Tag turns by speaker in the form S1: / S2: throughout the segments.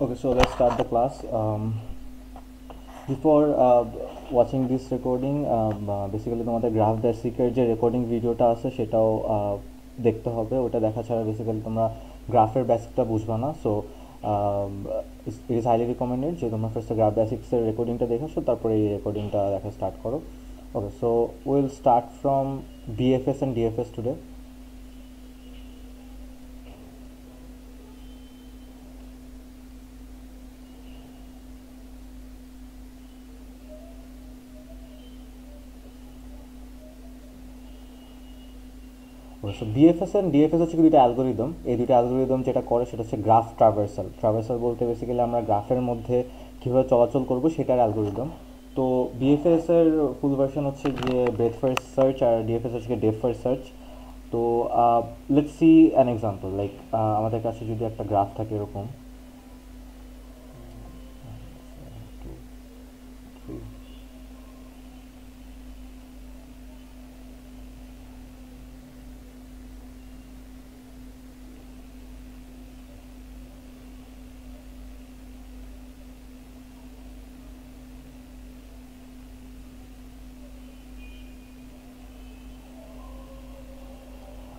S1: Okay, so let's start the class. Before watching this recording, basically তোমাদের graph বেসিকের যে recording ভিডিওটা আছে সেটাও দেখতে হবে। ওটা দেখা ছাড়া বেসিক্যালি তোমরা গ্রাফের বেসিকটা বুঝবে না। So it is highly recommended যে তোমরা ফার্স্টে গ্রাফ বেসিক্সের রেকর্ডিংটা দেখে আসো, তারপরে এই রেকর্ডিংটা দেখা স্টার্ট করো। Okay, so will start from BFS and DFS today. So BFS and DFS হচ্ছে দুইটা অ্যালগোরিদম। এই দুইটা অ্যালগোরিদম যেটা করে সেটা হচ্ছে গ্রাফ ট্রাভার্সাল। ট্রাভার্সাল বলতে বেসিক্যালি আমরা গ্রাফের মধ্যে কীভাবে চলাচল করবো সেটার অ্যালগোরিদম। তো বিএফএস এর ফুল ভার্সন হচ্ছে গিয়ে ব্রেথ ফার্স্ট সার্চ, আর ডিএফএস হচ্ছে গিয়ে ডেপথ ফার্স্ট সার্চ। তো let's see an example. Like আমাদের কাছে যদি একটা গ্রাফ থাকে এরকম,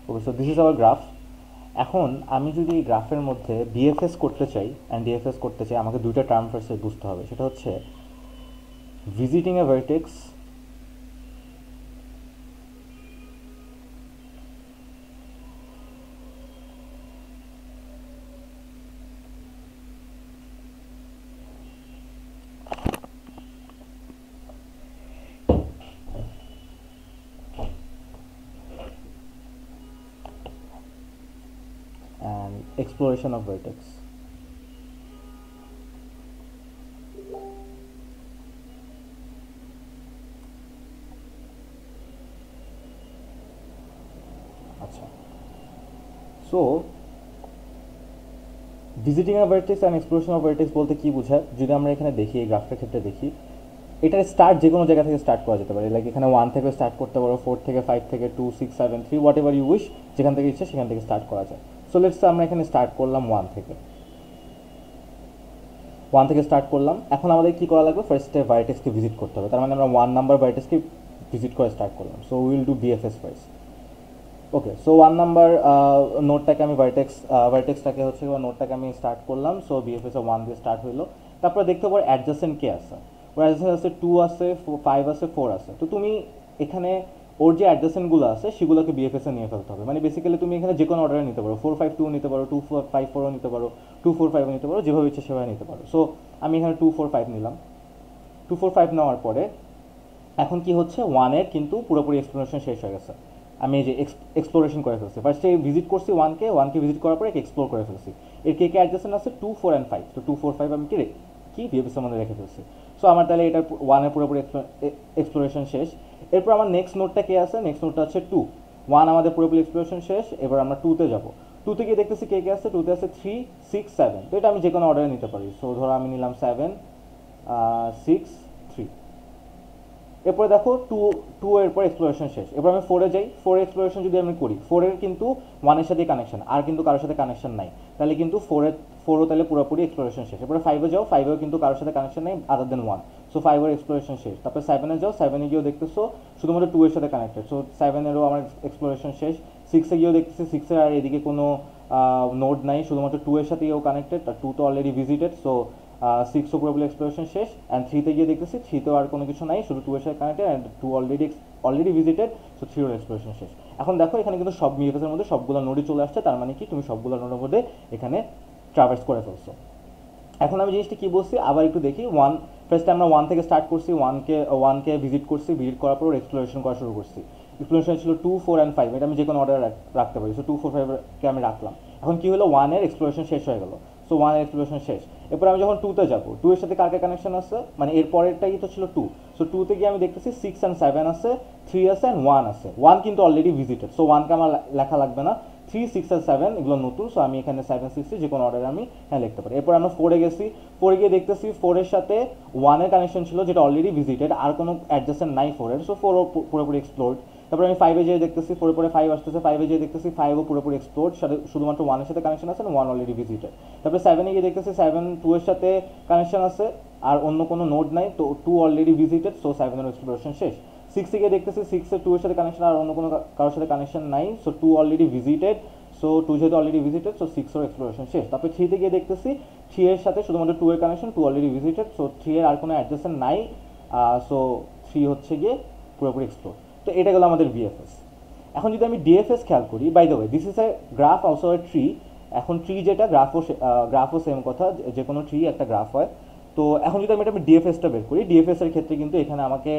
S1: okay, so this is our graph. এখন আমি যদি এই গ্রাফের মধ্যে বিএফএস করতে চাই অ্যান্ড ডিএফএস করতে চাই, আমাকে দুইটা টার্ম ফার্স্টে বুঝতে হবে। সেটা হচ্ছে visiting A vertex and exploration of vertex. আচ্ছা, so visiting a vertex and exploration of vertex বলতে কি বোঝায় যদি আমরা এখানে দেখি, এই গ্রাফটার ক্ষেত্রে দেখি, এটার স্টার্ট যে কোনো জায়গা থেকে স্টার্ট করা যেতে পারে। লাইক এখানে 1 থেকে স্টার্ট করতে পারো, 4 থেকে, 5 থেকে, 2, 6, 7, 3, হোয়াট এভার ইউ উইশ, যেখান থেকে ইচ্ছে সেখান থেকে স্টার্ট করা যায়। সো লেটস আমরা এখানে স্টার্ট করলাম 1 থেকে স্টার্ট করলাম। এখন আমাদের কি করা লাগবে? ফার্স্টে ভার্টেক্সকে ভিজিট করতে হবে। তার মানে আমরা 1 নাম্বার ভার্টেক্সকে ভিজিট করে স্টার্ট করলাম। So will do BFS first. Okay, so 1 number নোটটাকে আমি ভার্টেক্সটাকে হচ্ছে নোটটাকে আমি স্টার্ট করলাম। সো বিএফএস 1 দিয়ে স্টার্ট হইলো। তারপরে দেখতে পাবো অ্যাডজাসেন্ট কে আছে। ওর অ্যাডজাসেন্ট আছে 2 আছে, 5 আছে, 4 আছে। তো তুমি এখানে ওর যে অ্যাডজাসেন্টগুলো আছে সেগুলোকে বিএফএসে নিয়ে ফেলতে হবে। মানে বেসিক্যালি তুমি এখানে যে কোনো অর্ডারে নিতে পারো, 4, 5, 2 নিতে পারো, 2, 4, 5, 4ও নিতে পারো, 2, 4, 5ও নিতে পারো, যেভাবে ইচ্ছে সেভাবে নিতে পারো। সো আমি এখানে 2, 4, 5 নিলাম। 2, 4, 5 নেওয়ার পরে এখন কি হচ্ছে, 1-এর কিন্তু পুরোপুরি এক্সপ্লোরেশন শেষ হয়ে গেছে। আমি এই যে এক্সপ্লোরেশন করে ফেলছি, ফার্স্টে ভিজিট করছি 1কে ভিজিট করার পরে এক্সপ্লোর করে ফেলছি। এর কে অ্যাডজাসেন্ট আছে 2, 4 and 5। তো 2, 4, 5 আমি কি বিএফএসের মধ্যে রেখে ফেলছি। সো আমার তাহলে এটার 1-এর পুরোপুরি এক্সপ্লোরেশন শেষ। এরপর আমার নেক্সট নোটটা কে আছে? নেক্সট নোটটা হচ্ছে 2। 1 আমাদের পুরোপুরি এক্সপ্লোরেশন শেষ। এবার আমরা 2-তে যাবো। 2-তে গিয়ে দেখতেছি কে আছে। 2-তে আছে 3, 6, 7। তো এটা আমি যে কোনো অর্ডারে নিতে পারি। সো ধরো আমি নিলাম 7, 6, 3। এরপরে দেখো টু এরপর এক্সপ্লোরেশন শেষ। এবার আমি 4-এ যাই। 4 এক্সপ্লোরেশন যদি আমি করি, 4-এর কিন্তু 1-এর সাথে কানেকশন, আর কিন্তু কারোর সাথে কানেকশন নাই। তাহলে কিন্তু 4ও তাহলে পুরোপুরি এক্সপ্লোরেশন শেষ। এরপরে 5-এ যাও, 5-এও কিন্তু কারোর সাথে কানেকশন নেই আদার দেন 1। সো 5-এর এক্সপ্লোরেশন শেষ। তারপরে 7-এ যাও, 7-এ গিয়েও দেখতেছো শুধুমাত্র 2-এর সাথে কানেক্টেড। সো 7-এরও আমার এক্সপ্লোরেশন শেষ। 6-এ গিয়েও দেখতেছি 6-এর আর এদিকে কোনো নোড নাই, শুধুমাত্র 2-এর সাথেও কানেক্টেড, আর 2 তো অলরেডি ভিজিটেড। সো 6ও পুরোপুরি এক্সপ্লোরেশন শেষ। অ্যান্ড 3-তে গিয়ে দেখতেছি 3-তেও আর কোনো কিছু নাই, শুধু 2-এর সাথে connected, and 2 already visited. So 3-ওর এক্সপ্লোরেশন শেষ। এখন দেখো এখানে কিন্তু সব বিএফএসের মধ্যে সবগুলো নোডই চলে আসছে। তার মানে কি তুমি সবগুলো নোডের মধ্যে এখানে ট্রাভার্স করে ফেলছো। এখন আমি জিনিসটা কি বলছি আবার একটু দেখি। ফার্স্টে আমরা 1 থেকে স্টার্ট করছি, 1কে ভিজিট করছি, ভিজিট করার পর এক্সপ্লোরেশন করা শুরু করছি। এক্সপ্লোরেশন ছিল 2, 4 and 5। এটা আমি যে কোনো অর্ডারে রাখতে পারি। সো 2, 4, 5কে আমি রাখলাম। এখন কি হলো, 1-এর এক্সপ্লোরেশন শেষ হয়ে গেল। সো 1-এর এক্সপ্লোরেশন শেষ। এরপর আমি যখন 2-তে যাবো, 2-এর সাথে কার কানেকশন আছে, মানে এর পরেরটাই তো ছিল 2। সো 2-তে গিয়ে আমি দেখতেছি 6 and 7 আছে, 3 আছে অ্যান্ড 1 আছে। 1 কিন্তু অলরেডি ভিজিটেড। সো 1কে আমার লেখা লাগবে না। 3, 6 আর 7 এগুলো নতুন। সো আমি এখানে 7, 6 যে কোনো অর্ডারে আমি হ্যাঁ লিখতে পারি। এরপর আমরা 4-এ গেছি। 4-এ গিয়ে দেখতেছি 4-এর সাথে 1-এর কানেকশন ছিল যেটা অলরেডি ভিজিটেড, আর কোনো অ্যাডজাসেন্ট নাই 4-এর। সো 4ও পুরোপুরি এক্সপ্লোর্ড। তারপরে আমি 5-এ যেয়ে দেখতেছি 4 পরে 5 আসতেছে, 5-এ যেয়ে দেখতেছি 5ও পুরোপুরি এক্সপ্লোর, শুধুমাত্র 1-এর সাথে কানেকশন আছে, 1 অলরেডি ভিজিটেড। তারপরে 7-এ গিয়ে দেখতেছি 7 2-এর সাথে কানেকশন আছে আর অন্য কোনো নোড নাই, তো 2 অলরেডি ভিজিটেড, সো 7-এর এক্সপ্লোরেশন শেষ। 6-এ গিয়ে দেখতেছি 6-এ 2-এর সাথে কানেকশন আর অন্য কোনো কারোর সাথে কানেকশন নাই, সো 2 অলরেডি ভিজিটেড, সো 2 যেহেতু অলরেডি ভিজিটেড, সো 6-এর এক্সপ্লোরেশন শেষ। তারপরে 3-তে গিয়ে দেখতেছি 3-এর সাথে শুধুমাত্র 2-এর কানেকশন, 2 অলরেডি ভিজিটেড, সো 3-এর আর কোনো অ্যাডজাসেন্ট নাই, সো 3 হচ্ছে গিয়ে পুরোপুরি এক্সপ্লোর। তো এটা গেলো আমাদের বিএফএস। এখন যদি আমি ডিএফএস খেয়াল করি, by the way this is a graph also a tree. এখন ট্রি যেটা গ্রাফও সেম কথা, যে কোনো ট্রি একটা গ্রাফ হয়। তো এখন যদি আমি এটা ডিএফএসটা বের করি, ডিএফএস এর ক্ষেত্রে কিন্তু এখানে আমাকে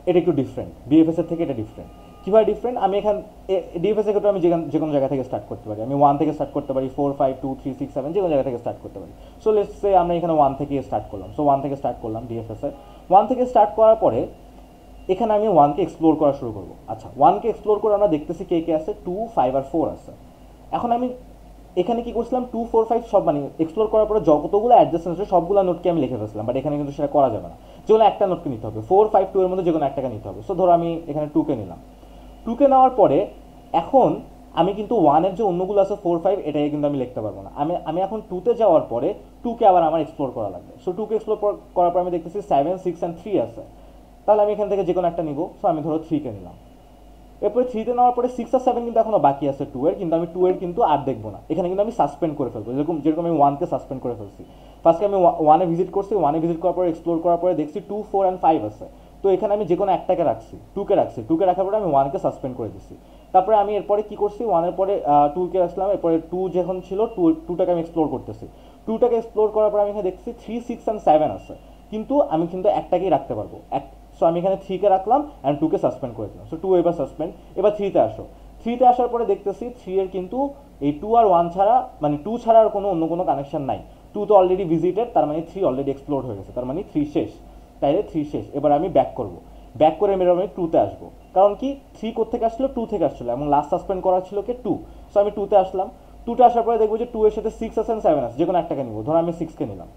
S1: এটা একটু ডিফারেন্ট, বিএফএস এর থেকে এটা ডিফারেন্ট। কীভাবে ডিফারেন্ট, আমি এখানে ডিএফএস এর ক্ষেত্রে আমি যে কোনো জায়গা থেকে স্টার্ট করতে পারি, আমি 1 থেকে স্টার্ট করতে পারি, 4 5 2 3 6 7 যে কোনো জায়গা থেকে স্টার্ট করতে পারি। সো লেটস সে আমরা এখানে 1 থেকে স্টার্ট করলাম, সো 1 থেকে স্টার্ট করলাম ডিএফএস এর। 1 থেকে স্টার্ট করার পরে এখানে আমি 1-কে এক্সপ্লোর করা শুরু করবো। আচ্ছা, 1-কে এক্সপ্লোর করে আমরা দেখতেছি কে কে আছে, 2 5 আর 4 আছে। এখন আমি এখানে কি করছিলাম, 2 4 5 সব মানে এক্সপ্লোর করার পরে যতগুলো অ্যাডজাসেন্ট আছে সবগুলো নোটকে আমি লিখে ফেলছিলাম, বাট এখানে কিন্তু সেটা করা যাবে না, যেগুলো একটা নোটকে নিতে হবে, 4 5 2 এর মধ্যে যে কোনো একটাকে নিতে হবে। সো ধরো আমি এখানে 2-কে নিলাম, 2-কে নেওয়ার পরে এখন আমি কিন্তু 1-এর যে অন্যগুলো আছে 4 5 এটাকে কিন্তু আমি লিখতে পারবো না। আমি এখন 2-তে যাওয়ার পরে 2-কে আবার আমার এক্সপ্লোর করা লাগবে। সো 2-কে এক্সপ্লোর করার পর আমি দেখতেছি 7 6 অ্যান্ড 3 আছে, তাহলে আমি এখান থেকে যে কোনো একটা নিব। সো আমি ধরো 3-কে নিলাম। এরপরে 3-তে নেওয়ার পরে 6 আর 7 কিন্তু এখনো বাকি আছে 2-এর, কিন্তু আমি 2-এর কিন্তু আর দেখবো না, এখানে কিন্তু আমি সাসপেন্ড করে ফেলবো, যেরকম আমি 1-কে সাসপেন্ড করে ফেলছি। ফার্স্টে আমি 1-এ ভিজিট করছি, 1-এ ভিজিট করার পরে এক্সপ্লোর করার পরে দেখছি 2 4 অ্যান্ড 5 আছে, তো এখানে আমি যে কোনো একটাকে রাখছি, 2-কে রাখছি, 2-কে রাখার পরে আমি 1-কে সাসপেন্ড করে দিচ্ছি। তারপরে আমি এরপরে কি করছি, 1-এর পরে 2-কে রাখলাম, এরপরে 2 যখন ছিল 2টাকে আমি এক্সপ্লোর করতেছি, 2টাকে এক্সপ্লোর করার পরে আমি এখানে দেখছি 3 6 অ্যান্ড 7 আছে, কিন্তু আমি কিন্তু একটাকেই রাখতে পারবো। সো আমি এখানে 3-কে রাখলাম অ্যান্ড 2-কে সাসপেন্ড করে দিলাম। সো 2 এবার সাসপেন্ড। এবার 3-তে আসো, 3-তে আসার পরে দেখতেছি 3-এর কিন্তু এই 2 আর 1 ছাড়া, মানে 2 ছাড়া আর কোনো অন্য কোনো কানেকশন নাই। 2 তো অলরেডি ভিজিটেড, তার মানে 3 অলরেডি এক্সপ্লোর হয়ে গেছে, তার মানে 3 শেষ। তাইলে 3 শেষ। এবার আমি ব্যাক করব, ব্যাক করে আমি 2-তে আসবো, কারণ কি 3 কোথেকে আসলো, 2 থেকে আসলো, এবং লাস্ট সাসপেন্ড করা ছিল কে 2। সো আমি 2-তে আসলাম, 2-তে আসার পরে দেখবো যে 2 এর সাথে 6 আছে 7 আছে, যে কোনো একটাকে নিবো। ধরো আমি 6-কে নিলাম,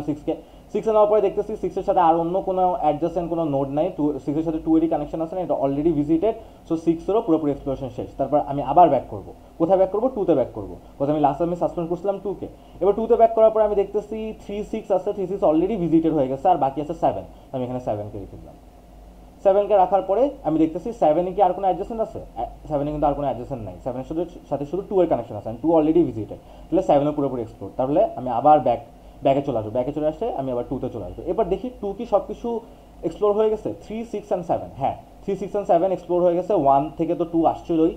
S1: 6-কে 6-এ নেওয়ার পরে দেখতেছি 6-এর সাথে আর অন্য কোনো অ্যাডজাসেন্ট কোনো নোড নাই, 6-এর সাথে 2-এরই কানেকশন আছে না, এটা অলরেডি ভিজিটেড, সো 6-এরও পুরোপুরি এক্সপ্লোরেশন শেষ। তারপর আমি আবার ব্যাক করবো, কোথায় ব্যাক করবো, 2-তে ব্যাক করবো, কোথায় আমি লাস্ট আমি সাসপেন্ড করছিলাম 2-কে। এবার 2-তে ব্যাক করার পরে আমি দেখতেছি 3 6 আছে, 3 6 অলরেডি ভিজিটেড হয়ে গেছে, আর বাকি আছে 7, আমি এখানে 7-কে রেখে দিলাম। 7-কে রাখার পরে আমি দেখতেছি 7-এ কি আর কোনো অ্যাডজাসেন্ট আছে, 7-এ কিন্তু আর কোনো অ্যাডজাসেন্ট নাই, 7-এর সাথে শুধু 2-এর কানেকশন আছে, 2 অলরেডি ভিজিটেড, তাহলে 7-ও পুরোপুরি এক্সপ্লোর। তাহলে আমি আবার ব্যাকে চলে আসবো, ব্যাকে চলে আসে আমি আবার 2-তে চলে আসবো। এবার দেখি 2 কি সব কিছু এক্সপ্লোর হয়ে গেছে, 3 6 অ্যান্ড 7, হ্যাঁ 3 6 অ্যান্ড 7 এক্সপ্লোর হয়ে গেছে। 1 থেকে তো 2 আসছিলই,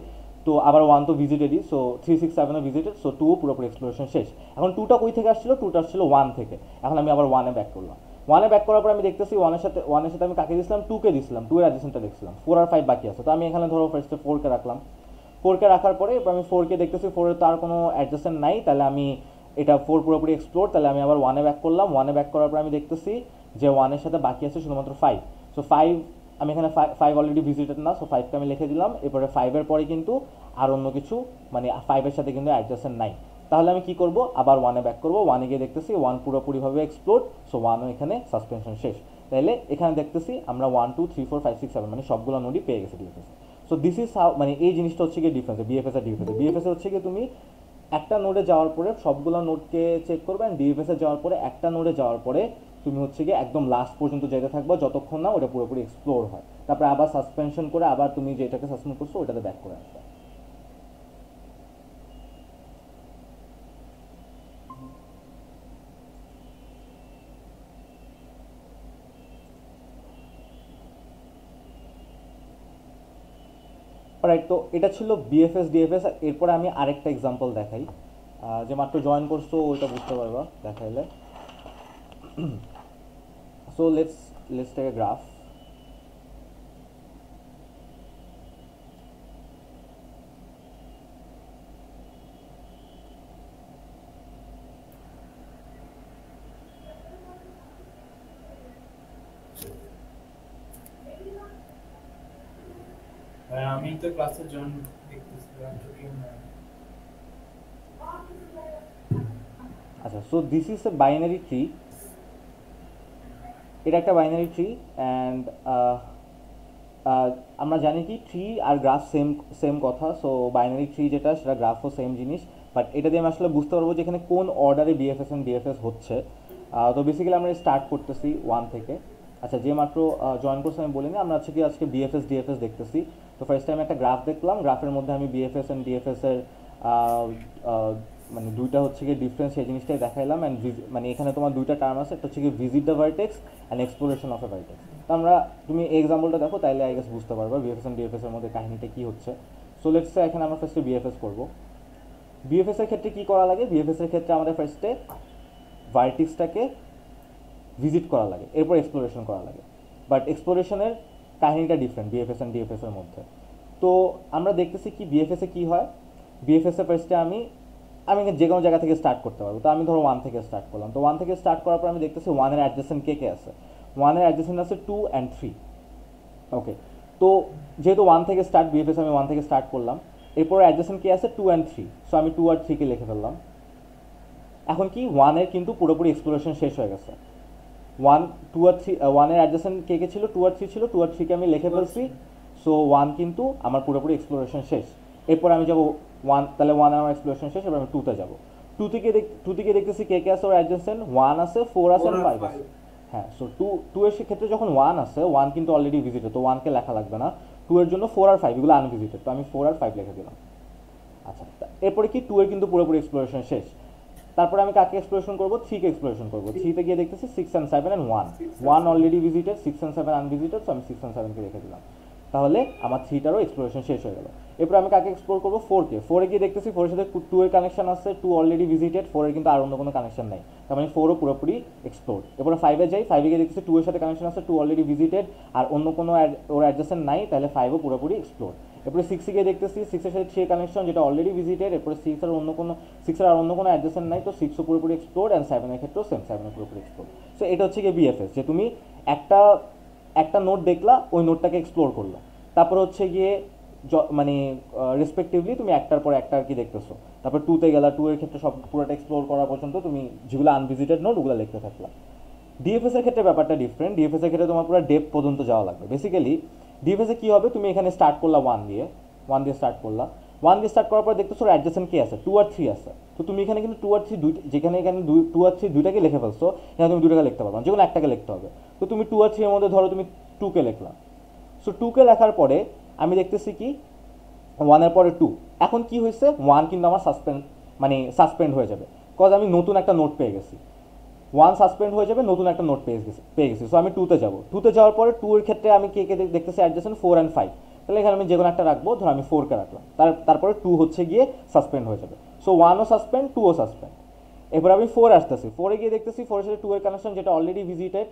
S1: তো আবার 1 তো ভিজিটেডই, সো 3 6 7ও ভিজিটেড, সো 2 পুরোপুরি এক্সপ্লোরেশন শেষ। এখন 2টা কই থেকে আসছিল, 2টা আসছিল 1 থেকে। এখন আমি আবার 1-এ ব্যাক করলাম, 1-এ ব্যাক করার পর আমি দেখতেছি 1-এর সাথে আমি কাকে দিয়েছিলাম, 2-কে দিয়েছিলাম, 2-এর অ্যাডজাসেন্টটা দেখছিলাম, 4 আর 5 বাকি আছে। তো আমি এখানে ধরো ফার্স্টে 4-কে রাখলাম, 4-কে রাখার পরে এবার আমি 4-কে দেখতেছি 4-এর তো আর কোনো অ্যাডজাসেন্ট নাই, তাহলে আমি এটা 4 পুরোপুরি এক্সপ্লোর, তাহলে আমি আবার 1-এ ব্যাক করলাম। 1-এ ব্যাক করার পর আমি দেখতেছি যে 1-এর সাথে বাকি আছে শুধুমাত্র 5, সো 5 আমি এখানে 5 অলরেডি ভিজিটেড না, সো 5-কে আমি লিখে দিলাম। এরপরে 5-এর পরে কিন্তু আর অন্য কিছু, মানে 5-এর সাথে কিন্তু অ্যাডজাসেন্ট নাই। তাহলে আমি কি করব, আবার 1-এ ব্যাক করবো, 1-এ গিয়ে দেখতেছি 1 পুরোপুরিভাবে এক্সপ্লোর, সো 1ও এখানে সাসপেনশন শেষ। তাহলে এখানে দেখতেছি আমরা 1 2 3 4 5 6 7 মানে সবগুলো নোডই পেয়ে গেছি DFS. So this is how, মানে এই জিনিসটা হচ্ছে গিয়ে ডিফারেন্স বিএফএস আর ডিএফএস। বিএফএস হচ্ছে গিয়ে তুমি একটা নোডে যাওয়ার পরে সবগুলো নোডকে চেক করবে, অ্যান্ড ডিএফএস এ যাওয়ার পরে একটা নোডে যাওয়ার পরে তুমি হচ্ছে গিয়ে একদম লাস্ট পর্যন্ত যেতে থাকবে যতক্ষণ না ওটা পুরোপুরি এক্সপ্লোর হয়, তারপরে আবার সাসপেনশন করে আবার তুমি যেটাকে সাসপেন্ড করছো ওটাতে ব্যাক করে আসবে। রাইট, তো এটা ছিল বিএফএস ডিএফএস। এরপরে আমি আরেকটা এক্সাম্পল দেখাই, যে মাত্র জয়েন করছো ওইটা বুঝতে পারবা দেখাইলে। So let's take a graph.
S2: আমি তো ক্লাসে জয়েন দেখতেছিলাম যদিও না।
S1: আচ্ছা, so this is a binary tree, এটা একটা বাইনারি ট্রি, অ্যান্ড আমরা জানি কি ট্রি আর গ্রাফ সেম সেম কথা, সো বাইনারি ট্রি যেটা সেটা গ্রাফও সেম জিনিস, বাট এটা দিয়ে আমি আসলে বুঝতে পারবো যে এখানে কোন অর্ডারে বিএফএস অ্যান্ড ডিএফএস হচ্ছে। তো বেসিক্যালি আমরা স্টার্ট করতেছি 1 থেকে। আচ্ছা, যে মাত্র জয়েন করছে আমি বলিনি, আমরা আজকে বিএফএস ডিএফএস দেখতেছি। তো ফার্স্ট টাইম একটা গ্রাফ দেখলাম, গ্রাফের মধ্যে আমি বিএফএস অ্যান্ড ডিএফএস এর মানে দুইটা হচ্ছে গিয়ে ডিফারেন্স, সেই জিনিসটাই দেখাইলাম। অ্যান্ড মানে এখানে তোমার দুইটা টার্ম আছে, একটা হচ্ছে গিয়ে visit the vertex and exploration of A vertex. তো আমরা, তুমি এক্সাম্পলটা দেখো তাইলে আই গেস বুঝতে পারবে বিএফএস অ্যান্ড ডিএফএস এর মধ্যে কাহিনীটা কী হচ্ছে। সো লেটস সে এখানে আমরা ফার্স্টে বিএফএস করবো। বিএফএস এর ক্ষেত্রে কী করা লাগে? বিএফএস এর ক্ষেত্রে আমাদের ফার্স্টে ভার্টেক্সটাকে ভিজিট করা লাগে, এরপর এক্সপ্লোরেশন করা লাগে। বাট এক্সপ্লোরেশনের কাহিনীটা ডিফারেন্ট বিএফএস অ্যান্ড ডিএফএস এর মধ্যে। তো আমরা দেখতেছি কি বিএফএস এ কী হয়। বিএফএস এর ফার্স্টে আমি যে কোনো জায়গা থেকে স্টার্ট করতে পারবো। তো আমি ধরো 1 থেকে স্টার্ট করলাম। তো 1 থেকে স্টার্ট করার পর আমি দেখতেছি 1 এর অ্যাডজেসেন্ট কে কে আছে। 1 এর অ্যাডজেসেন্ট আছে 2 অ্যান্ড 3। ওকে, তো যেহেতু 1 থেকে স্টার্ট, বিএফএস আমি 1 থেকে স্টার্ট করলাম, এরপর অ্যাডজেসেন্ট কে আছে 2 অ্যান্ড 3। সো আমি 2 আর 3 কে লিখে ফেললাম। এখন কি 1 এর কিন্তু পুরোপুরি এক্সপ্লোরেশন শেষ হয়ে গেছে। 1 2 আর 3, 1 এর অ্যাডজেসেন্ট কে কে ছিল 2 আর 3 ছিল, 2 আর 3 কে আমি লিখে ফেলছি। সো 1 কিন্তু আমার পুরোপুরি এক্সপ্লোরেশন শেষ। এরপর আমি যাবো 1, তাহলে 1 এর আমার এক্সপ্লোরেশন শেষ। এবার আমি 2 তে যাবো। 2 থেকে দেখতেছি কে কে আছে ওর অ্যাডজেসেন্ট, 1 আছে, 4 আছে, 5 আছে। হ্যাঁ, সো 2 এর ক্ষেত্রে যখন 1 আছে, 1 কিন্তু অলরেডি ভিজিটেড, তো 1 কে লেখা লাগবে না। 2 এর জন্য 4 আর 5 এগুলো আনভিজিটেড, তো আমি 4 আর 5 লিখে দিলাম। আচ্ছা, এরপরে কি 2 এর কিন্তু পুরোপুরি এক্সপ্লোরেশন শেষ। তারপরে আমি কাকে এক্সপ্লোরেশন করবো? 3 কে এক্সপ্লোরেশন করবো। 3 তে গিয়ে দেখতেছি 6 and 7 and 1 already visited, 6 and 7 unvisited, so আমি 6 অ্যান্ড 7 কে রেখে দিলাম। তাহলে আমার 3টারও এক্সপ্লোরেশন শেষ হয়ে গেল। এরপর আমি কাকে এক্সপ্লোর করবো? 4 কে। 4 এ গিয়ে দেখতেছি 4 এর সাথে 2 এর কানেকশন আছে, 2 অলরেডি ভিজিটেড, 4 এর কিন্তু আর অন্য কোনো কানেকশন নাই, তার মানে 4ও পুরোপুরি এক্সপ্লোর। এরপরে 5 এ যাই, 5 এ গিয়ে দেখতেছি 2 এর সাথে কানেকশন আছে, 2 অলরেডি ভিজিটেড, আর অন্য কোনো ওর অ্যাডজাসেন্ট নাই, তাহলে 5ও পুরোপুরি এক্সপ্লোর। এরপরে 6 এ গিয়ে দেখতেছি 6 এর সাথে 3 এর কানেকশন, যেটা অলরেডি ভিজিটেড, এরপরে 6 এর আর অন্য কোনো অ্যাডজাসেন্ট নাই, তো 6ও পুরোপুরি এক্সপ্লোর। অ্যান্ড 7 এর ক্ষেত্রেও সেম, 7ও পুরোপুরি এক্সপ্লোর। সো এটা হচ্ছে গিয়ে বিএফএস, যে তুমি একটা নোট দেখলা, ওই নোটটাকে এক্সপ্লোর করলা, তারপর হচ্ছে গিয়ে মানে রেসপেক্টিভলি তুমি একটার পর একটা আর কি দেখতেছো। তারপর 2 তে গেলা, 2 এর ক্ষেত্রে সব পুরোটা এক্সপ্লোর করা পর্যন্ত তুমি যেগুলো আনভিজিটেড নোট ওগুলো লিখতে থাকলা। ডিএফএস এর ক্ষেত্রে ব্যাপারটা ডিফারেন্ট। ডিএফএস এর ক্ষেত্রে তোমার পুরো ডেপথ পর্যন্ত যাওয়া লাগবে। বেসিক্যালি ডিএফএস এ কী হবে, তুমি এখানে স্টার্ট করলা 1 দিয়ে, 1 দিয়ে স্টার্ট করলা। 1 দিয়ে স্টার্ট করার পর দেখতেছো অ্যাডজেসেন্ট কে আছে, 2 আর 3 আছে। তো তুমি এখানে কিন্তু 2 আর 3 যেখানে 2 আর 3 দুইটাকে লিখে ফেলছো, এখানে তুমি দুটাকে লিখতে পারবে না, যেকোনো একটাকে লিখতে হবে। তো তুমি 2 আর 3 এর মধ্যে ধরো তুমি 2 কে লিখলা। সো 2 কে লেখার পরে আমি দেখতেছি কি 1 এর পরে 2। এখন কি হয়েছে, 1 কিন্তু আমার সাসপেন্ড হয়ে যাবে, কজ আমি নতুন একটা নোট পেয়ে গেছি। 1 সাসপেন্ড হয়ে যাবে, নতুন একটা নোট পেয়ে গেছি। সো আমি 2 তে যাবো। 2 তে যাওয়ার পরে 2 এর ক্ষেত্রে আমি কে কে দেখতেছি অ্যাডজেসেন্ট 4 অ্যান্ড 5। তাহলে এখানে আমি যে কোনো একটা রাখবো, ধর আমি 4 কে রাখলাম। তারপরে 2 হচ্ছে গিয়ে সাসপেন্ড হয়ে যাবে। সো 1ও সাসপেন্ড, 2ও সাসপেন্ড। এবার আমি 4 আসতেছি, 4 এ গিয়ে দেখতেছি 4 এর সাথে 2 এর কানেকশন, যেটা অলরেডি ভিজিটেড,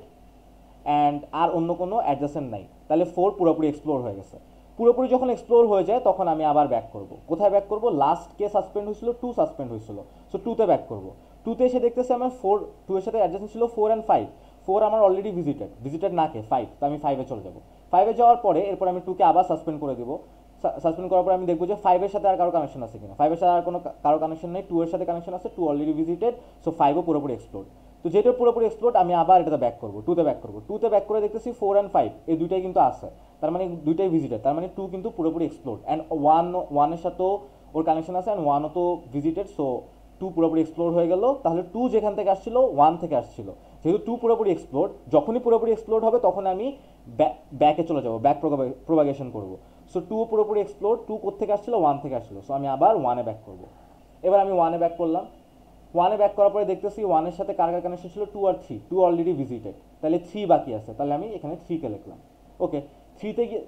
S1: অ্যান্ড আর অন্য কোনো অ্যাডজাসেন্ট নাই, তাহলে 4 পুরোপুরি এক্সপ্লোর হয়ে গেছে। পুরোপুরি যখন এক্সপ্লোর হয়ে যায় তখন আমি আবার ব্যাক করব। কোথায় ব্যাক করব? লাস্ট কে সাসপেন্ড হয়েছিল, 2 সাসপেন্ড হয়েছিল, সো 2 তে ব্যাক করব। 2 তে এসে দেখতেছি আমার 2 এর সাথে অ্যাডজাসেন্ট ছিল 4 অ্যান্ড 5। 4 আমার অলরেডি ভিজিটেড না কে 5, তো আমি 5 এ চলে যাব। 5 এ যাওয়ার পরে এরপর আমি 2 কে আবার সাসপেন্ড করে দেবো। সাসপেন্ড করার পর আমি দেখবো যে 5 এর সাথে আর কারো কানেকশন আছে কিনা। 5 এর সাথে আর কারো কানেকশন নেই, 2 এর সাথে কানেকশন আছে, 2 অলরেডি ভিজিটেড, সো 5ও পুরোপুরি এক্সপ্লোর। তো যেটা পুরোপুরি এক্সপ্লোর, আমি আবার এটাতে ব্যাক করবো, 2 তে ব্যাক করবো। 2 তে ব্যাক করে দেখতেছি 4 অ্যান্ড 5 এই দুইটাই কিন্তু আছে, তার মানে দুইটাই ভিজিটেড, তার মানে 2 কিন্তু পুরোপুরি এক্সপ্লোর। অ্যান্ড 1 এর সাথেও ওর কানেকশন আছে, অ্যান্ড 1ও তো ভিজিটেড, সো 2 পুরোপুরি এক্সপ্লোর হয়ে গেল। তাহলে 2 যেখান থেকে আসছিল 1 থেকে আসছিল, যেহেতু 2 পুরোপুরি এক্সপ্লোর, যখনই পুরোপুরি এক্সপ্লোর হবে তখন আমি ব্যাকে চলে যাবো, ব্যাক প্রোপাগেশন করবো। সো 2 পুরোপুরি এক্সপ্লোর, 2 কোথেকে আসছিল, 1 থেকে আসছিল, সো আমি আবার 1 এ ব্যাক করবো। এবার আমি 1 এ ব্যাক করলাম। 1 এ ব্যাক করার পরে দেখতেছি 1 এর সাথে কার কানেকশন ছিল, 2 আর 3, 2 অলরেডি ভিজিটেড, তাহলে 3 বাকি আছে, তাহলে আমি এখানে 3 কে লিখলাম। ওকে, 3 তে গিয়ে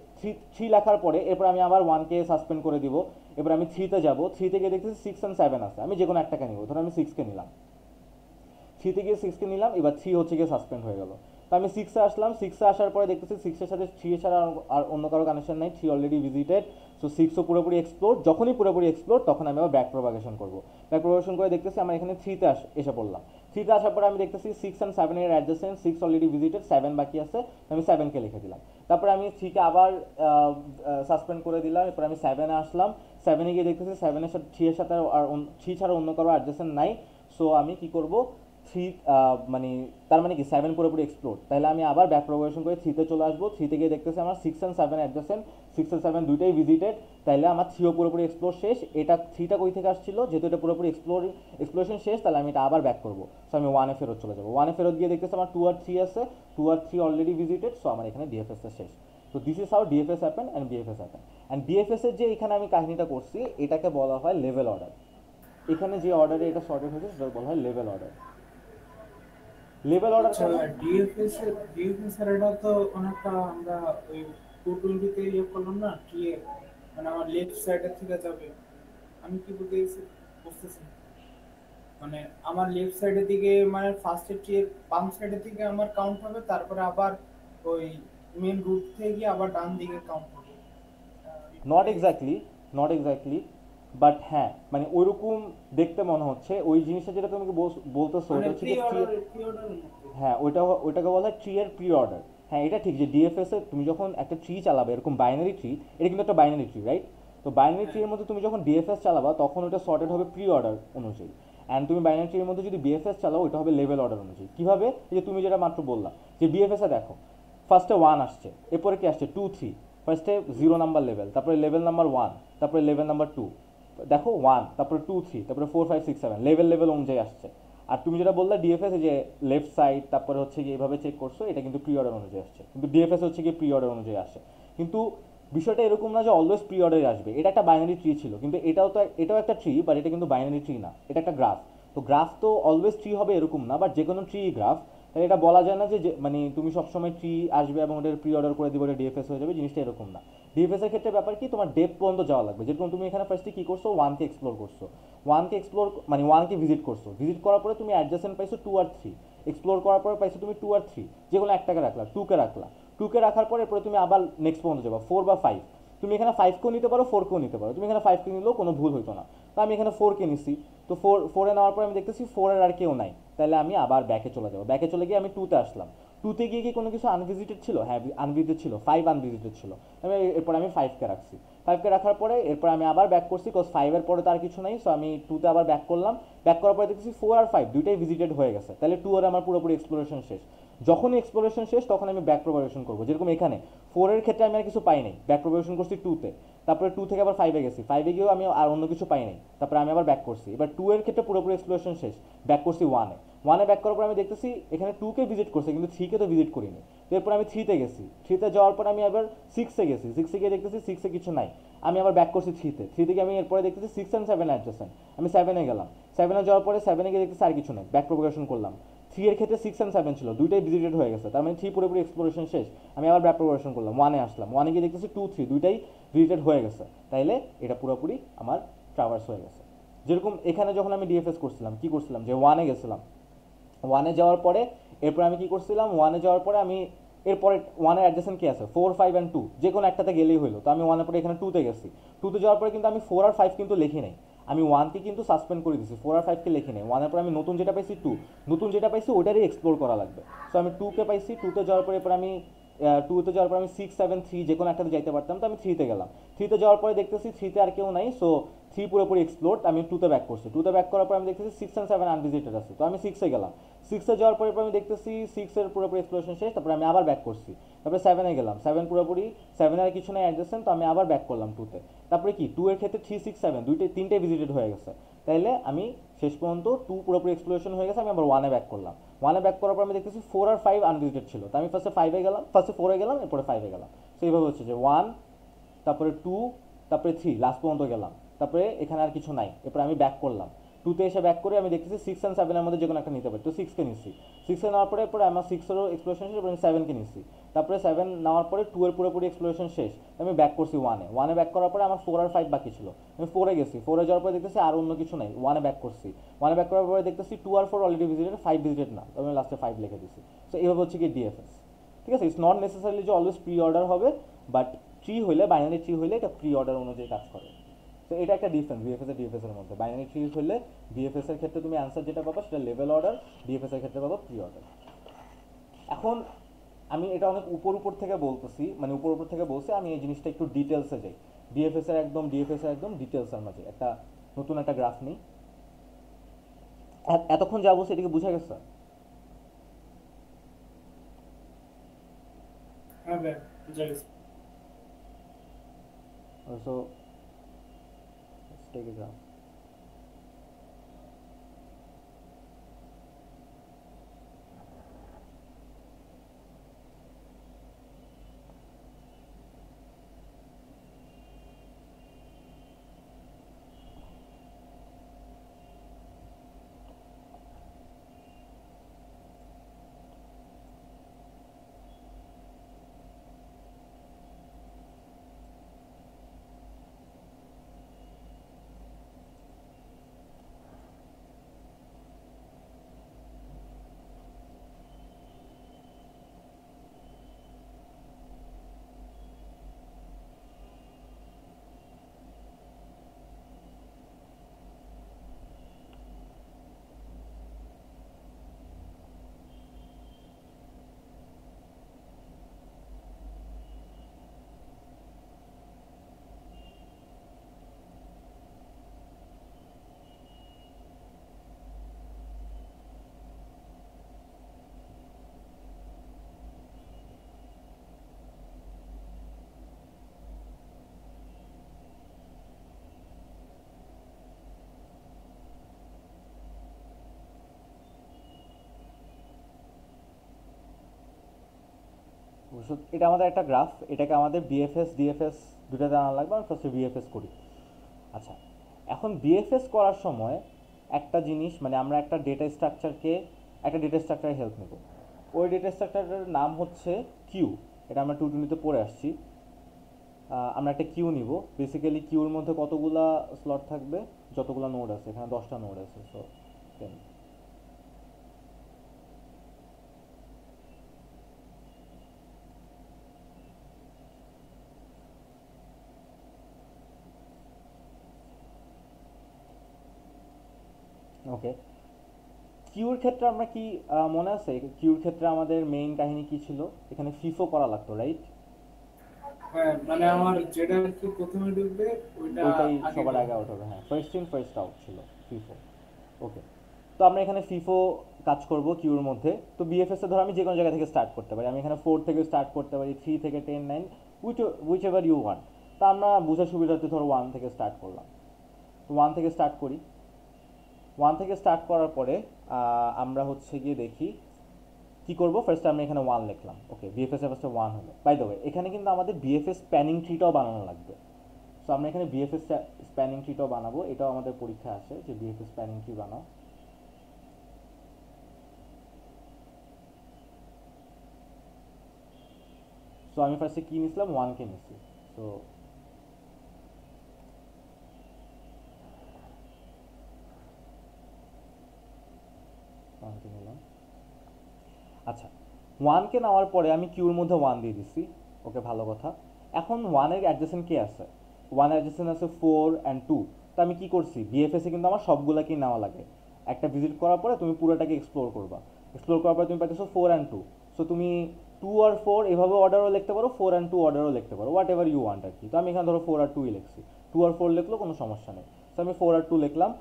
S1: 3 লেখার পরে এরপর আমি আবার 1 কে সাসপেন্ড করে দিব। এবার আমি 3 তে যাব। 3 তে গিয়ে দেখতেছি 6 অ্যান্ড 7 আছে, আমি যে কোনো একটাকে নিব, ধরো আমি 6 কে নিলাম। 3 তে গিয়ে 6 কে নিলাম, এবার 3 হচ্ছে গিয়ে সাসপেন্ড হয়ে গেল। তো আমি 6 এ আসলাম। 6 এ আসার পরে দেখতেছি 6 এর সাথে 3 এর ছাড়া আর অন্য কারো কানেকশন নাই, 3 অলরেডি ভিজিটেড, সো 6ও পুরোপুরি এক্সপ্লোর। যখনই পুরোপুরি এক্সপ্লোর তখন আমি আবার ব্যাক প্রোপাগেশন করবো। ব্যাক প্রোপাগেশন করে দেখতেছি আমার এখানে 3 তে এসে পড়লাম। 3 তে আসার পরে আমি দেখতেছি 6 অ্যান্ড 7 এর অ্যাডজাসেন্ট, 6 অলরেডি ভিজিটেড, 7 বাকি আছে, আমি 7 কে লিখে দিলাম। তারপরে আমি 3 কে আবার সাসপেন্ড করে দিলাম। এরপর আমি 7 এ আসলাম। 7 এ গিয়ে দেখতেছি 7 এর সাথে 3 এর সাথে আর 3 ছাড়া অন্য কারো অ্যাডজাসেন্ট নাই, সো আমি কি করব, থ্রি, মানে তার মানে কি 7 পুরোপুরি এক্সপ্লোর, তাহলে আমি আবার ব্যাক প্রোগ্রেশন করে 3-তে চলে আসবো। 3-তে গিয়ে দেখতেছি আমার 6 অ্যান্ড 7 অ্যাডজাসেন্ট, 6 আর 7 দুইটাই ভিজিটেড, তাহলে আমার 3ও পুরোপুরি এক্সপ্লোর শেষ। এটা 3টা কই থেকে আসছিল, যেহেতু এটা পুরোপুরি এক্সপ্লোরেশন শেষ, তাহলে আমি এটা আবার ব্যাক করবো। সো আমি 1-এ ফেরত চলে যাবো। 1-এ ফেরত গিয়ে দেখতেছি আমার 2 আর 3 আছে, 2 আর 3 অলরেডি ভিজিটেড, সো আমার এখানে ডিএফএস এর শেষ। তো this is how DFS happen and BFS happen. And BFS এর যে এখানে আমি কাহিনীটা করছি, এটাকে বলা হয় লেভেল অর্ডার। এখানে যে অর্ডারে এটা সর্টেড হয়েছে সেটা বলা হয় লেভেল অর্ডার। লেভেল অর্ডার
S2: আচ্ছা,
S1: কেন?
S2: ডিএফএস এর এটা তো অনেকটা আমরা ওই 220 তে ইয়ে করলাম না কি, মানে আমার লেফট সাইডের থেকে যাবে। আমি কি বলতে চাইছি বুঝতেছি না। মানে আমার লেফট সাইডের দিকে, মানে ফার্স্ট ট্রি এর বাম সাইডের দিকে আমার কাউন্ট হবে, তারপরে আবার ওই মেন রুট থেকে গিয়ে আবার ডান দিকে কাউন্ট হবে। একটু
S1: নট
S2: বুঝেছি।
S1: এক্স্যাক্টলি, নট এক্স্যাক্টলি, বাট হ্যাঁ মানে ওইরকম দেখতে মনে হচ্ছে। ওই জিনিসটা যেটা তুমি বলতেছো
S2: মানে
S1: ওটা হচ্ছে কি ট্রি।
S2: প্রি অর্ডারের মতো।
S1: হ্যাঁ ওইটাকে বলা হয় ট্রি এর প্রি অর্ডার। হ্যাঁ এটা ঠিক যে ডিএফএস এ তুমি যখন একটা ট্রি চালাবে, এরকম বাইনারি ট্রি, এটা কিন্তু একটা বাইনারি ট্রি, রাইট? তো বাইনারি ট্রি
S2: হ্যাঁ,
S1: এর মধ্যে তুমি যখন ডিএফএস চালাবা তখন ওটা সর্টেড হবে প্রি অর্ডার অনুযায়ী। অ্যান্ড তুমি বাইনারি ট্রি এর মধ্যে যদি বিএফএস চালাও, ওইটা হবে লেভেল অর্ডার অনুযায়ী। কিভাবে? এই যে তুমি যেটা মাত্র বললা যে বিএফএস এ দেখো ফার্স্টে 1 আসছে, এরপরে কি আসছে 2 3, ফার্স্টে 0 নাম্বার লেভেল, তারপরে লেভেল নাম্বার 1, তারপরে লেভেল নাম্বার 2, দেখো 1, তারপরে 2 3, তারপরে 4 5 6 7 লেভেল অনুযায়ী আসছে। আর তুমি যেটা বললে ডিএফএস যে লেফট সাইড তারপরে হচ্ছে কি এইভাবে চেক করছো, এটা কিন্তু প্রি অর্ডার অনুযায়ী আসছে, কিন্তু ডিএফএস হচ্ছে কি প্রি অর্ডার অনুযায়ী আসে। কিন্তু বিষয়টা এরকম না যে অলওয়েজ প্রি অর্ডারে আসবে। এটা একটা বাইনারি ট্রি ছিল, কিন্তু এটাও একটা ট্রি, বাট এটা কিন্তু বাইনারি ট্রি না, এটা একটা গ্রাফ। তো গ্রাফ তো অলওয়েজ ট্রি হবে এরকম না, বাট যে কোনো ট্রি গ্রাফ। তাই এটা বলা যায় না যে মানে তুমি সবসময় ট্রি আসবে এবং ওটার প্রি অর্ডার করে দিবে, ওটা ডিএফএস হয়ে যাবে, জিনিসটা এরকম না। ডিএফএস এর ক্ষেত্রে ব্যাপার কি, তোমার ডেপ পর্যন্ত যাওয়া লাগবে। যেরকম তুমি এখানে ফার্স্টে কি করছো, 1-কে এক্সপ্লোর করছো, 1-কে এক্সপ্লোর মানে 1-কে ভিজিট করছো, ভিজিট করার পরে তুমি অ্যাডজাসেন্ট পাইছো 2 আর 3, এক্সপ্লোর করার পরে পাইছো তুমি 2 আর 3, যে কোনো একটাকে রাখলা, 2-কে রাখলা। 2-কে রাখার পরে এরপরে তুমি আবার নেক্সট পর্যন্ত যাবা 4 বা 5। তুমি এখানে 5-কেও নিতে পারো, 4-কেও নিতে পারো, তুমি এখানে 5-কে নিলেও কোনো ভুল হইতো না। তো আমি এখানে 4-কে নিছি। তো 4-এ নেওয়ার পর আমি দেখতেছি 4-এর আর কেউ নাই, তাহলে আমি আবার ব্যাকে চলে যাবো। ব্যাকে চলে গিয়ে আমি 2-তে আসলাম। 2-তে গিয়ে কি কোনো কিছু আনভিজিটেড ছিল? হ্যাঁ আনভিজিটেড ছিল, 5 আনভিজিটেড ছিল। এরপর আমি 5-কে রাখছি। 5-কে রাখার পরে এরপর আমি আবার ব্যাক করছি, বিকজ 5-এর পরে তো আর কিছু নাই, সো আমি 2-তে আবার ব্যাক করলাম। ব্যাক করার পরে দেখছি 4 আর 5 দুইটাই ভিজিটেড হয়ে গেছে, তাহলে 2-এর আমার পুরোপুরি এক্সপ্লোরেশন শেষ। যখনই এক্সপ্লোরেশন শেষ তখন আমি ব্যাক প্রোপাগেশন করবো। যেরকম এখানে 4-এর ক্ষেত্রে আমি আর কিছু পাই নাই, ব্যাক প্রোপাগেশন করছি 2-তে, তারপরে 2 থেকে আবার 5-এ গেছি, 5-এ গিয়েও আমি আর অন্য কিছু পাই নাই, তারপরে আমি আবার ব্যাক করছি। এবার 2-এর ক্ষেত্রে পুরোপুরি এক্সপ্লোরেশন শেষ, ব্যাক করছি 1-এ। 1-এ ব্যাক করার পর আমি দেখতেছি এখানে 2-কে ভিজিট করছে, কিন্তু 3-কে তো ভিজিট করিনি। তো এরপর আমি 3-তে গেছি, 3-তে যাওয়ার পর আমি আবার 6-এ গেছি, 6-এ গিয়ে দেখতেছি 6-এ কিছু নাই, আমি আবার ব্যাক করছি 3-তে। 3 থেকে আমি এরপরে দেখতেছি 6 অ্যান্ড 7 অ্যাডজাসেন্ট, আমি 7-এ গেলাম। 7-এ যাওয়ার পরে 7-এ গিয়ে দেখতেছি আর কিছু নেই, ব্যাক প্রোপাগেশন করলাম। 3 এর ক্ষেত্রে 6 অ্যান্ড 7 ছিল, দুইটাই ভিজিটেড হয়ে গেছে, তার মানে 3 পুরোপুরি এক্সপ্লোরেশন শেষ। আমি আবার ব্যাক প্রোপাগেশন করলাম, 1-এ আসলাম, 1-এ গিয়ে দেখতেছি 2 3 দুইটাই ভিজিটেড হয়ে গেছে, তাইলে এটা পুরোপুরি আমার ট্রাভার্স হয়ে গেছে। যেরকম এখানে যখন আমি ডিএফএস করছিলাম কি করছিলাম, যে 1-এ গেছিলাম, 1-এ যাওয়ার পরে এরপর আমি কি করছিলাম, 1-এ যাওয়ার পরে আমি এরপরে 1-এর অ্যাডজাসেন্ট কি আছে, 4 5 অ্যান্ড 2, যে কোনো একটাতে গেলেই হলো। তো আমি 1-এর পরে এখানে 2-তে গেছি, 2-তে যাওয়ার পরে কিন্তু আমি 4 আর 5 কিন্তু লিখি নাই, আমি 1-কে কিন্তু সাসপেন্ড করে দিছি, 4 আর 5-কে লিখি নাই। 1-এর পরে আমি নতুন যেটা পাইছি 2, নতুন যেটা পাইছি ওটারই এক্সপ্লোর করা লাগবে। সো আমি 2-কে পাইছি, 2-তে যাওয়ার পরে এরপর আমি 2-তে যাওয়ার পর আমি 6 7 3 যে কোনো একটাতে যাইতে পারতাম, তো আমি 3-তে গেলাম। 3-তে যাওয়ার পরে দেখতেছি 3-তে আর কেউ নাই, সো 3 পুরোপুরি এক্সপ্লোর্ড, আমি 2-তে ব্যাক করছি। 2-তে ব্যাক করার পর আমি দেখতেছি 6 অ্যান্ড 7 আনভিজিটেড আছে, তো আমি 6-এ গেলাম। 6-এ যাওয়ার পরে আমি দেখতেছি 6-এর পুরোপুরি এক্সপ্লোরেশন শেষ, তারপরে আমি আবার ব্যাক করছি। তারপরে 7-এ গেলাম, 7 পুরোপুরি, 7 আর কিছু নাই অ্যাডজাসেন্ট, তো আমি আবার ব্যাক করলাম 2-তে। তারপরে কি 2 এর ক্ষেত্রে 3 6 7 তিনটে ভিজিটেড হয়ে গেছে, তাইলে আমি শেষ পর্যন্ত 2 পুরোপুরি এক্সপ্লোরেশন হয়ে গেছে, আমি আবার 1-এ ব্যাক করলাম। 1-এ ব্যাক করার পর আমি দেখতেছি 4 আর 5 আনভিজিটেড ছিল, তো আমি ফার্স্টে 5-এ গেলাম, ফার্স্টে 4-এ গেলাম, এরপরে 5-এ গেলাম। তো এইভাবে হচ্ছে যে 1, তারপরে 2, তারপরে 3 লাস্ট পর্যন্ত গেলাম, তারপরে এখানে আর কিছু নাই, এরপরে আমি ব্যাক করলাম। 2-তে এসে ব্যাক করে আমি দেখতেছি 6 অ্যান্ড 7-এর মধ্যে যে কোনো একটা নিতে পারি, তো 6-কে নিচ্ছি। 6-এ নেওয়ার পরে আমার 6-এরও এক্সপ্লোরেশন শেষ, আমি 7-কে নিচ্ছি। তারপরে 7 নেওয়ার পরে 2-এর পুরোপুরি এক্সপ্লোরেশন শেষ, আমি ব্যাক করছি 1-এ। 1-এ ব্যাক করার পরে আমার 4 আর 5 বাকি ছিল, আমি 4-এ গেছি। 4-এ যাওয়ার পরে দেখতেছি আর অন্য কিছু নাই, 1-এ ব্যাক করছি। 1-এ ব্যাক করার পরে দেখতেছি 2 আর 4 অলরেডি ভিজিটেড, 5 ভিজিটেড না, তো আমি লাস্টে 5 লিখে দিচ্ছি। সো এইভাবে হচ্ছে কি ডিএফএস। ঠিক আছে, ইটস নট নেসেসারিলি যে অলওয়েজ প্রি অর্ডার হবে, বাট ট্রি হইলে, বাইনারি ট্রি হইলে এটা প্রি অর্ডার অনুযায়ী কাজ করে। তো এটা একটা ডিফারেন্স বিএফএস আর ডিএফএস এর মধ্যে। বাইনারি ট্রি হলে বিএফএস এর ক্ষেত্রে তুমি অ্যান্সার যেটা পাবা সেটা লেভেল অর্ডার, ডিএফএস এর ক্ষেত্রে পাবা প্রি অর্ডার। এখন আমি এটা অনেক উপর থেকে বলতেছি, মানে উপর থেকে বলছি, আমি এই জিনিসটা একটু ডিটেলসে যাই। ডিএফএস এর একদম ডিটেলসের মাঝে একটা নতুন একটা গ্রাফ নিই। এতক্ষণ যা বলছি এটাকে বুঝা গেছে?
S2: হ্যাঁ ভাই, বুঝা গেছে।
S1: So take a graph. এটা আমাদের একটা গ্রাফ, এটাকে আমাদের বিএফএস ডিএফএস দুটাতে আনা লাগবে। আমি ফার্স্টে বিএফএস করি। আচ্ছা, এখন বিএফএস করার সময় একটা জিনিস, মানে আমরা একটা ডেটা স্ট্রাকচারের হেল্প নেব। ওই ডেটা স্ট্রাকচারের নাম হচ্ছে কিউ। এটা আমরা 220-তে পড়ে আসছি। আমরা একটা কিউ নিব। বেসিক্যালি কিউর মধ্যে কতগুলা স্লট থাকবে? যতগুলা নোড আছে, এখানে 10টা নোড আছে, সো 10। ওকে, কিউর ক্ষেত্রে আমরা কি মনে আছে কিউর ক্ষেত্রে আমাদের মেইন কাহিনী কি ছিল? এখানে ফিফো করা লাগতো, রাইট?
S2: হ্যাঁ, মানে আমার যেটা আর কি প্রথমে ঢুকবে ওইটা
S1: ওইটাই
S2: আগে
S1: সবার আগে
S2: ঢুকবে।
S1: আউট হবে, হ্যাঁ, ফার্স্ট ইন ফার্স্ট আউট ছিল ফিফো। ওকে, তো আমরা এখানে ফিফো কাজ করব কিউর মধ্যে। তো বিএফএস এ ধরো আমি যে কোনো জায়গা থেকে স্টার্ট করতে পারি। আমি এখানে 4 থেকে স্টার্ট করতে পারি, 3 থেকে 10, 9, উইচ এভার ইউ ওয়ান্ট। তা আমরা বোঝার সুবিধার্থে ধরো 1 থেকে স্টার্ট করলাম। তো 1 থেকে স্টার্ট করি। 1 থেকে স্টার্ট করার পরে আমরা হচ্ছে গিয়ে দেখি কি করব। ফার্স্ট আমরা এখানে 1 লিখলাম। ওকে, বিএফএস এর ফার্স্টে 1 হলো। বাই দ্য ওয়ে, এখানে কিন্তু আমাদের বিএফএস স্প্যানিং ট্রিটাও বানানো লাগবে। সো আমরা এখানে বিএফএস স্প্যানিং ট্রিটাও বানাবো। এটাও আমাদের পরীক্ষা আসে যে বিএফএস স্প্যানিং ট্রি বানাও। সো আমি ফার্স্টে কি নিছিলাম? 1 কে নিছি। সো 1 কে নিলাম। আচ্ছা, 1 কে নেওয়ার পরে আমি কিউর মধ্যে 1 দিয়ে দিছি। ওকে, ভালো কথা। এখন 1 এর অ্যাডজেসেন্ট কে আছে? 1 এর অ্যাডজেসেন্ট আছে 4 অ্যান্ড 2। তো আমি কি করছি? বিএফএস এ কিন্তু আমার সবগুলাকেই নেওয়া লাগে। একটা ভিজিট করার পরে তুমি পুরোটাকে এক্সপ্লোর করবা। এক্সপ্লোর করার পরে তুমি পাইতেছো 4 অ্যান্ড 2। সো তুমি 2 আর 4 এভাবে অর্ডারও লিখতে পারো, 4 অ্যান্ড 2 অর্ডারও লিখতে পারো, হোয়াট এভার ইউ ওয়ান্ট আর কি। তো আমি এখানে ধরো 4 আর 2 লিখছি। 2 আর 4 লিখলেও কোনো সমস্যা নেই। সো আমি 4 আর 2 লিখলাম।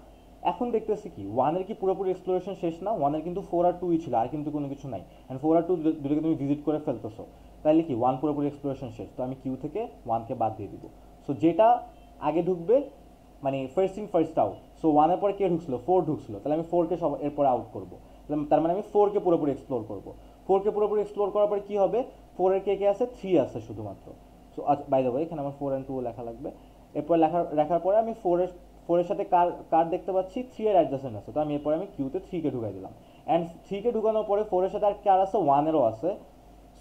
S1: এখন দেখতেছি কি 1 এর কি পুরোপুরি এক্সপ্লোরেশন শেষ না? 1 এর কিন্তু 4 আর 2ই ছিল, আর কিন্তু কোনো কিছু নাই। এন্ড 4 আর 2 দুটোকে তুমি ভিজিট করে ফেলতেছো, তাইলে কি 1 পুরোপুরি এক্সপ্লোরেশন শেষ। তো আমি কিউ থেকে 1 কে বাদ দিয়ে দিব। সো যেটা আগে ঢুকবে, মানে first in first out. So 1 এর পরে কে ঢুকছিল? 4 ঢুকছিল, তাহলে আমি 4 কে সব এরপরে আউট করব। তার মানে আমি 4 কে পুরোপুরি এক্সপ্লোর করব। 4 কে পুরোপুরি এক্সপ্লোর করার পরে কি হবে? 4 এর কে কে আছে? 3 আছে শুধুমাত্র। সো বাই দ্য ওয়ে, এখানে আমার 4 অ্যান্ড 2 লেখা লাগবে। এরপর লেখার পরে আমি 4 এর সাথে কার কার দেখতে পাচ্ছি? 3 এর অ্যাডজাসেন্ট আছে। তো আমি এরপরে আমি কিউতে 3 কে ঢুকাই দিলাম। অ্যান্ড 3 কে ঢুকানোর পরে 4 এর সাথে আর কার আছে? 1 এরও আছে।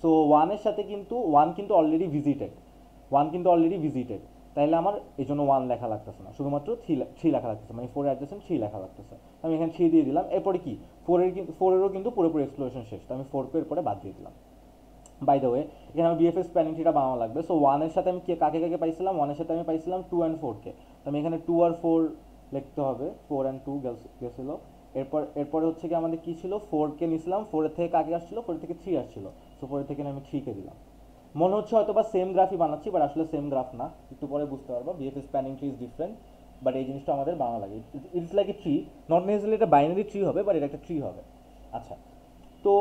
S1: সো 1 এর সাথে কিন্তু 1 কিন্তু অলরেডি ভিজিটেড। 1 কিন্তু অলরেডি ভিজিটেড, তাইলে আমার এই জন্য 1 লেখা লাগতেছে না, শুধুমাত্র 3 লেখা লাগতেছে, মানে 4 এর অ্যাডজাসেন্ট 3 লেখা লাগতেছে। আমি এখানে 3 দিয়ে দিলাম। এরপরে কি 4 এরও কিন্তু পুরোপুরি এক্সপ্লোরেশন শেষ। তো আমি 4 কে এরপরে বাদ দিয়ে দিলাম। বাই দ্য ওয়ে, এখানে আমি বিএফএস স্প্যানিং ট্রিটা বানানো লাগবে। সো 1 এর সাথে আমি কাকে কাকে পাইছিলাম? 1 এর সাথে আমি পাইছিলাম 2 অ্যান্ড 4 কে। তো আমি এখানে 2 আর 4 লিখতে হবে। 4 অ্যান্ড 2 গেছিল। এরপরে হচ্ছে কি আমাদের কি ছিল? 4 কে নিছিলাম। 4 এর থেকে কাকে আসছিল? 4 এর থেকে 3 আসছিল। সো 4 এর থেকে আমি 3 কে দিলাম। মনে হচ্ছে হয়তো বা সেম গ্রাফই বানাচ্ছি, বাট আসলে সেম গ্রাফ না। একটু পরে বুঝতে পারবো BFS spanning tree is different. But এই জিনিসটা আমাদের বাংলা লাগে। It's like a tree, not necessarily এটা বাইনারি ট্রি হবে, বাট এটা একটা ট্রি হবে। আচ্ছা, তো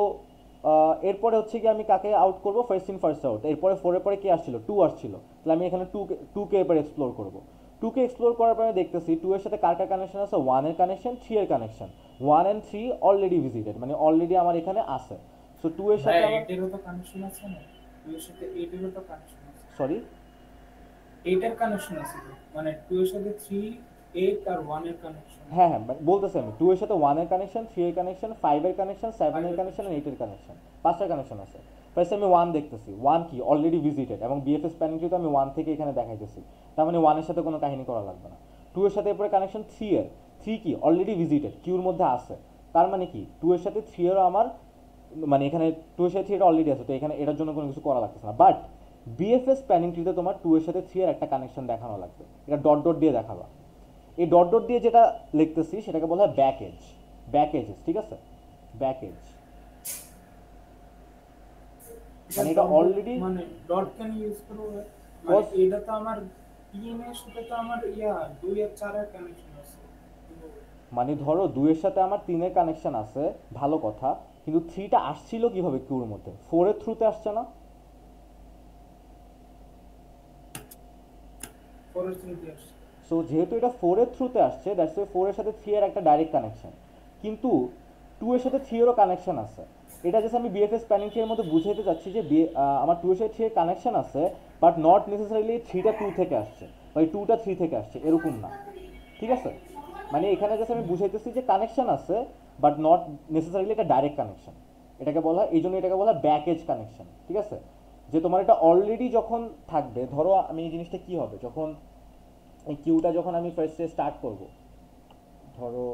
S1: এরপরে হচ্ছে কি আমি কাকে আউট করবো, ফার্স্ট ইন ফার্স্ট আউট। এরপরে 4 এর পরে কে আসছিল, 2 আসছিল, তাহলে আমি এখানে টুকে এরপরে এক্সপ্লোর করবো। 2কে এক্সপ্লোর করার পরে দেখতেছি 2 এর সাথে কার কার কানেকশন আছে, 1 এর কানেকশন, 3 এর কানেকশন। 1 and 3 অলরেডি ভিজিটেড, মানে অলরেডি আমার এখানে আছে। সো 2 এর
S2: ভাই
S1: সাথে আমার,
S2: 8 এরও তো কানেকশন আছে না, 2 এর সাথে 8 এরও তো কানেকশন আছে।
S1: সরি
S2: 8 এর কানেকশন আছে তো, মানে 2 এর সাথে 3, 8 আর 1 এর কানেকশন।
S1: হ্যাঁ হ্যাঁ বলতেছি আমি 2 এর সাথে 1 এর কানেকশন, 3 এর কানেকশন, 5 এর কানেকশন, 7 এর কানেকশন, 8 এর কানেকশন, 5টা কানেকশন আছে। ফার্স্ট আমি 1 দেখতেছি, 1 কি অলরেডি ভিজিটেড, এবং বিএফএস স্প্যানিং ট্রি তো আমি 1 থেকে এখানে দেখাইতেছি, তার মানে 1 এর সাথে কোনো কাহিনী করা লাগবে না। 2 এর সাথে এরপরে কানেকশন 3 এর, 3 কি অলরেডি ভিজিটেড, কিউর মধ্যে আছে, তার মানে কি 2 এর সাথে 3 এরও আমার, মানে এখানে 2 এর সাথে 3 এটা অলরেডি আছে, তো এখানে এটার জন্য কোনো কিছু করা লাগতেছে না। বাট বিএফএস স্প্যানিং ট্রিতে তোমার 2 এর সাথে 3 এর একটা কানেকশন দেখানো লাগবে, এটা ডট ডট দিয়ে দেখাবা। এই ডট ডট দিয়ে যেটা লিখতেছি সেটাকে বলা হয় ব্যাক এজ, ব্যাক এজেস, ঠিক আছে, ব্যাক এজ, মানে এটা অলরেডি,
S2: মানে ডট কেন ইউজ করব ভাই? মানে এটা তো আমার পিএম এর সাথে তো আমার 2 আর 4 এর কানেকশন আছে।
S1: মানে ধরো 2 এর সাথে আমার 3 এর কানেকশন আছে, ভালো কথা, কিন্তু 3টা আসছিল কিভাবে কিউর মধ্যে, 4 এর থ্রুতে আসছে না।
S2: ফরেস্ট আসছে।
S1: সো যেহেতু এটা 4 এর থ্রুতে আসছে, দ্যাটস ওয়াই 4 এর সাথে 3 এর একটা ডাইরেক্ট কানেকশন, কিন্তু 2 এর সাথে 3 এরও কানেকশন আছে। এটা জাস্ট আমি বিএফএস স্প্যানিং ট্রি এর মধ্যে বুঝাইতে চাচ্ছি যে আমার 2 এর সাথে 3 এর কানেকশন আছে, বাট নট নেসেসারিলি 3টা 2 থেকে আসছে বা 2টা 3 থেকে আসছে, এরকম না, ঠিক আছে। মানে এখানে জাস্ট আমি বুঝাইতেছি যে কানেকশন আছে, বাট নট নেসেসারিলি এটা ডাইরেক্ট কানেকশন। এটাকে বলা হয়, এই জন্য এটাকে বলা হয় ব্যাক এজ কানেকশন, ঠিক আছে। যে তোমার এটা অলরেডি যখন থাকবে, ধরো আমি এই জিনিসটা কি হবে, যখন এই কিউটা যখন আমি ফার্স্টে স্টার্ট করব, ধরো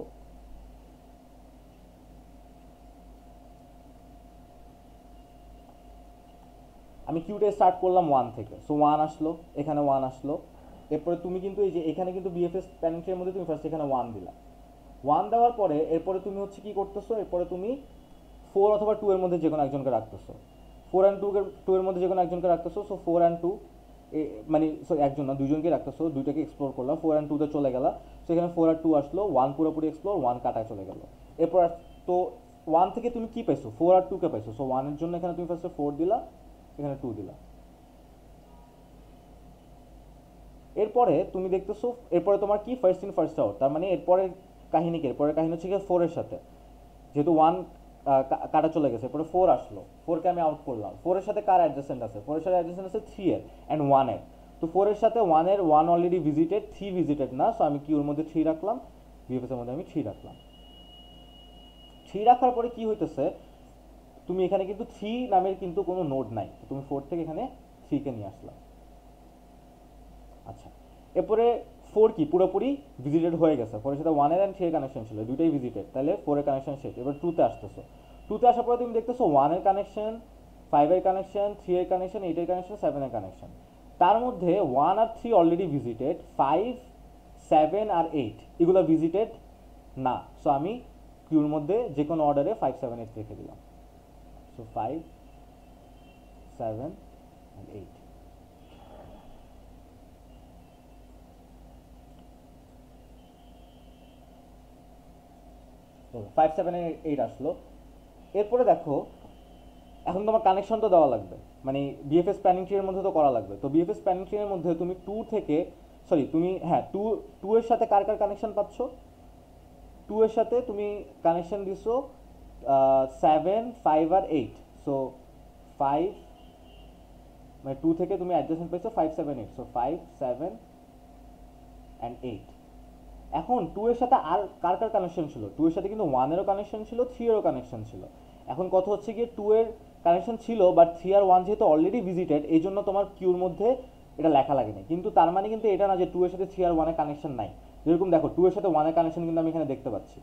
S1: আমি কিউটা স্টার্ট করলাম 1 থেকে, সো 1 আসলো, এখানে 1 আসলো। এরপরে তুমি কিন্তু এই যে এখানে কিন্তু বিএফএস প্যানেলের মধ্যে তুমি ফার্স্ট এখানে 1 দিলা, 1 দেওয়ার পরে এরপরে তুমি হচ্ছে কি করতেছো, এরপরে তুমি 4 অথবা 2 এর মধ্যে যে কোনো একজনকে রাখতেছো, 4 অ্যান্ড 2 এর মধ্যে যে কোনো একজনকে রাখতেছো। সো 4 অ্যান্ড 2, মানে একজন না দুজনকে রাখতেছো, দুইটাকে এক্সপ্লোর করলাম, 4 অ্যান্ড 2তে চলে গেলা। সো এখানে 4 আর 2 আসলো, 1 পুরোপুরি এক্সপ্লোর, 1 কাটায় চলে গেল। এরপর তো 1 থেকে তুমি কি পাইছো, 4 আর 2কে পাইছো। সো 1 এর জন্য এখানে তুমি ফার্স্টে 4 দিলা, এখানে 2 দিলা। এরপরে তুমি দেখতেছো, এরপরে তোমার কি ফার্স্ট ইন ফার্স্ট আউট, তার মানে এরপরে কাহিনী কি, এরপরে কাহিনী হচ্ছে কি 4 এর সাথে, যেহেতু 1 কাটা চলে গেছে, এরপরে 4 আসলো, 4কে আমি আউট করলাম। 4 এর সাথে কার অ্যাডজাসেন্ট আছে, 4 এর সাথে অ্যাডজাসেন্ট আছে 3 এর অ্যান্ড 1 এর। তো 4 এর সাথে 1 এর 1 অলরেডি ভিজিটেড, 3 ভিজিটেড না, সো আমি কিউর মধ্যে 3 রাখলাম, বিএফএস এর মধ্যে আমি 3 রাখলাম। 3 রাখার পরে কি হইতেছে, তুমি এখানে কিন্তু 3 নামের কিন্তু কোনো নোড নাই, তো তুমি 4 থেকে এখানে 3কে নিয়ে আসলাম। আচ্ছা, এরপরে 4 কি পুরোপুরি ভিজিটেড হয়ে গেছে, 4 এর সাথে 1 এর অ্যান্ড 3 এর কানেকশন ছিল, দুইটাই ভিজিটেড, তাহলে 4 এর কানেকশন শেষ। এবার 2তে আসতেছো, 2তে আসার পরে তুমি দেখতেছো 1 এর কানেকশন, 5 এর কানেকশন, 3 এর কানেকশন, 8 এর কানেকশন, 7 এর কানেকশন। তার মধ্যে 1 আর 3 অলরেডি ভিজিটেড, 5, 7 আর 8 এগুলো ভিজিটেড না। সো আমি কিউর মধ্যে যে কোনো অর্ডারে 5, 7, 8 রেখে দিলাম। So 5, 7 and 8। 5, 7, 8 আসলো। এরপরে দেখো এখন তোমার কানেকশন তো দেওয়া লাগবে, মানে বিএফএস প্ল্যানিং ট্রি এর মধ্যে তো করা লাগবে। তো বিএফএস প্ল্যানিং ট্রি এর মধ্যে তুমি 2 থেকে, সরি তুমি, হ্যাঁ 2 এর সাথে কার কার কানেকশন পাচ্ছ, 2 এর সাথে তুমি কানেকশন দিছো 7, 5 আর 8। সো 5, মানে 2 থেকে তুমি অ্যাডজাসেন্ট পাইছো 5, 7, 8। So 5, 7 and 8। এখন 2 এর সাথে আর কার কার কানেকশন ছিল, 2 এর সাথে কিন্তু 1 এরও কানেকশন ছিল, 3 এরও কানেকশন ছিল। এখন কথা হচ্ছে গিয়ে 2 এর কানেকশন ছিল, বাট 3 আর 1 যেহেতু অলরেডি ভিজিটেড, এই জন্য তোমার কিউর মধ্যে এটা লেখা লাগেনি। কিন্তু তার মানে কিন্তু এটা না যে 2 এর সাথে 3 আর 1 এর কানেকশন নাই। যেরকম দেখো 2 এর সাথে 1 এর কানেকশন কিন্তু আমি এখানে দেখতে পাচ্ছি,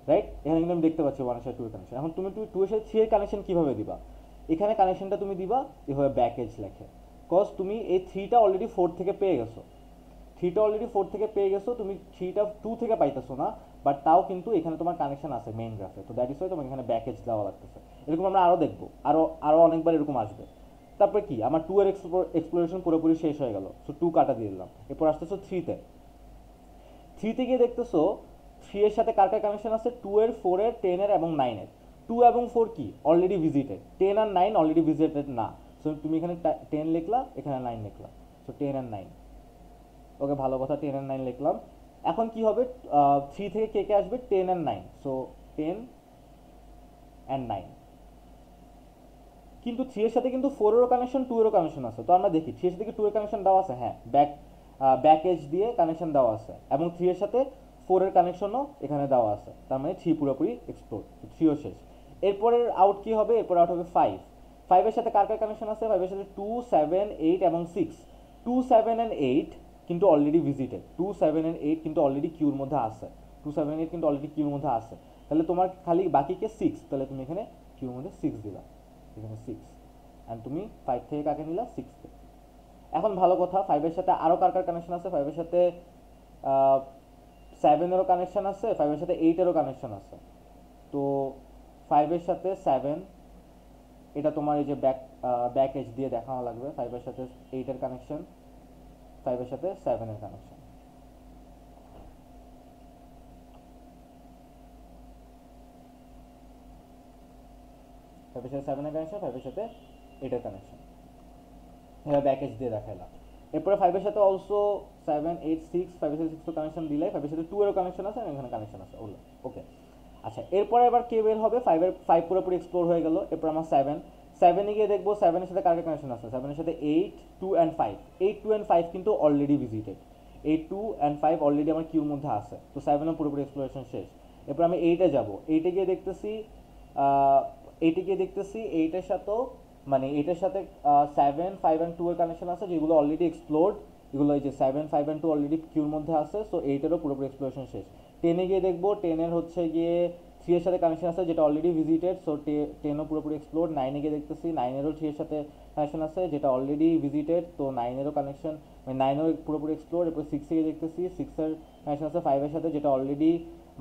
S1: রাইট, এখানে কিন্তু আমি দেখতে পাচ্ছি 1 এর সাথে 2 এর কানেকশন। এখন তুমি 2 এর সাথে 3 এর কানেকশন কিভাবে দিবা, এখানে কানেকশনটা তুমি দিবা এভাবে ব্যাক এজ লেখে, কজ তুমি এই 3টা অলরেডি 4 থেকে পেয়ে গেছো, 3টা অলরেডি 4 থেকে পেয়ে গেছো, তুমি 3টা 2 থেকে পাইতেছো না, বাট তাও কিন্তু এখানে তোমার কানেকশন আছে মেইন গ্রাফে। তো দ্যাট ইজ ওয়াই তোমার এখানে ব্যাকেজ দেওয়া লাগতেছে। এরকম আমরা আরও দেখবো, আরও অনেকবার এরকম আসবে। তারপরে কি আমার 2 এর এক্সপ্লোরেশন পুরোপুরি শেষ হয়ে গেল, সো 2 কাটা দিয়ে দিলাম। এরপর আসতেছো 3তে, থ্রিতে গিয়ে দেখতেছো থ্রি এর সাথে কার কার কানেকশন আছে, 2 এর, 4 এর, 10 এর এবং 9 এর। 2 এবং 4 কি অলরেডি ভিজিটেড, 10 আর 9 অলরেডি ভিজিটেড না। সো তুমি এখানে 10 লিখলা, এখানে 9 লিখলা, সো 10 আর 9। ওকে, ভালো কথা, 10 আর 9 লিখলাম। এখন কি হবে, থ্রি থেকে কে কে আসবে, 10 আর 9, সো 10 অ্যান্ড 9। কিন্তু থ্রি এর সাথে কিন্তু 4 এরও কানেকশন, 2 এরও কানেকশন আছে। তো আমরা দেখি থ্রি এর সাথে কি 2 এর কানেকশন দেওয়া আছে, হ্যাঁ, ব্যাক এজ দিয়ে কানেকশন দেওয়া আছে, এবং থ্রি এর সাথে 4 এর কানেকশনও এখানে দেওয়া আছে। তার মানে থ্রি পুরোপুরি এক্সপ্লোর, থ্রিও শেষ। এরপরের আউট কি হবে, এরপর আউট হবে 5। 5 এর সাথে কার কার কানেকশন আছে, 5 এর সাথে 2, 7, 8 এবং 6। 2, 7 and 8 কিন্তু অলরেডি ভিজিটেড, 2, 7 and 8 কিন্তু অলরেডি কিউর মধ্যে আছে, 2, 7 and 8 কিন্তু অলরেডি কিউর মধ্যে আছে। তাহলে তোমার খালি বাকিকে 6, তাহলে তুমি এখানে কিউর মধ্যে 6 দিলা, এখানে 6, অ্যান্ড তুমি 5 থেকে কাকে নিলা, 6কে। এখন ভালো কথা, 5 এর সাথে আরও কার কার কানেকশন আছে, 5 এর সাথে 7 এরও কানেকশন আছে, 5 এর সাথে 8 এরও কানেকশন আছে। তো 5 এর সাথে 7, এটা তোমার এই যে ব্যাক এজ দিয়ে দেখানো লাগবে, 5 এর সাথে 8 এর কানেকশন, 5 এর সাথে 7 এর কানেকশন। ফাইভের সাথে 7 এর কানেকশন, 5 এর সাথে 8 এর কানেকশন, এবার ব্যাক এজ দিয়ে দেখাইলাম। এরপরে 5 এর সাথে অলসো 7, 8, 6, 5 এর সাথে 6 তো কানেকশন দিলাই, 5 এর সাথে 2 এরও কানেকশন আছে, এখানে কানেকশন আছে, ওকে। আচ্ছা, এরপরে এবার কে বের হবে, 5 পুরোপুরি এক্সপ্লোর হয়ে গেল। এরপর আমার 7 গিয়ে দেখবো 7 এর সাথে কার কানেকশন আছে, 7 এর সাথে 8, 2 and 5। 8, 2 and 5 কিন্তু অলরেডি ভিজিটেড, 8, 2 and 5 অলরেডি আমার কিউর মধ্যে আছে, তো 7ও পুরোপুরি এক্সপ্লোরেশন শেষ। এরপর আমি 8-এ যাবো, 8-এ গিয়ে দেখতেছি 8-এর সাথেও মানে 8-এর সাথে 7, 5 and 2 এর কানেকশন আছে, যেগুলো অলরেডি এক্সপ্লোর্ড, এগুলো এই যে 7, 5 and 2 অলরেডি কিউর মধ্যে আছে, সো 8-এরও পুরোপুরি এক্সপ্লোরেশন শেষ। 10-এ গিয়ে দেখবো 10-এর হচ্ছে গিয়ে 3 এর সাথে কানেকশন আছে, যেটা অলরেডি ভিজিটেড, সো 10ও পুরোপুরি এক্সপ্লোর্ড। 9-এ গিয়ে দেখতেছি 9-এরও 3 এর সাথে কানেকশন আছে, যেটা অলরেডি ভিজিটেড, তো 9-এরও কানেকশন, মানে 9-ও পুরোপুরি এক্সপ্লোর্ড। এরপর 6-এ গিয়ে দেখতেছি 6-এর কানেকশন আছে 5-এর সাথে, যেটা অলরেডি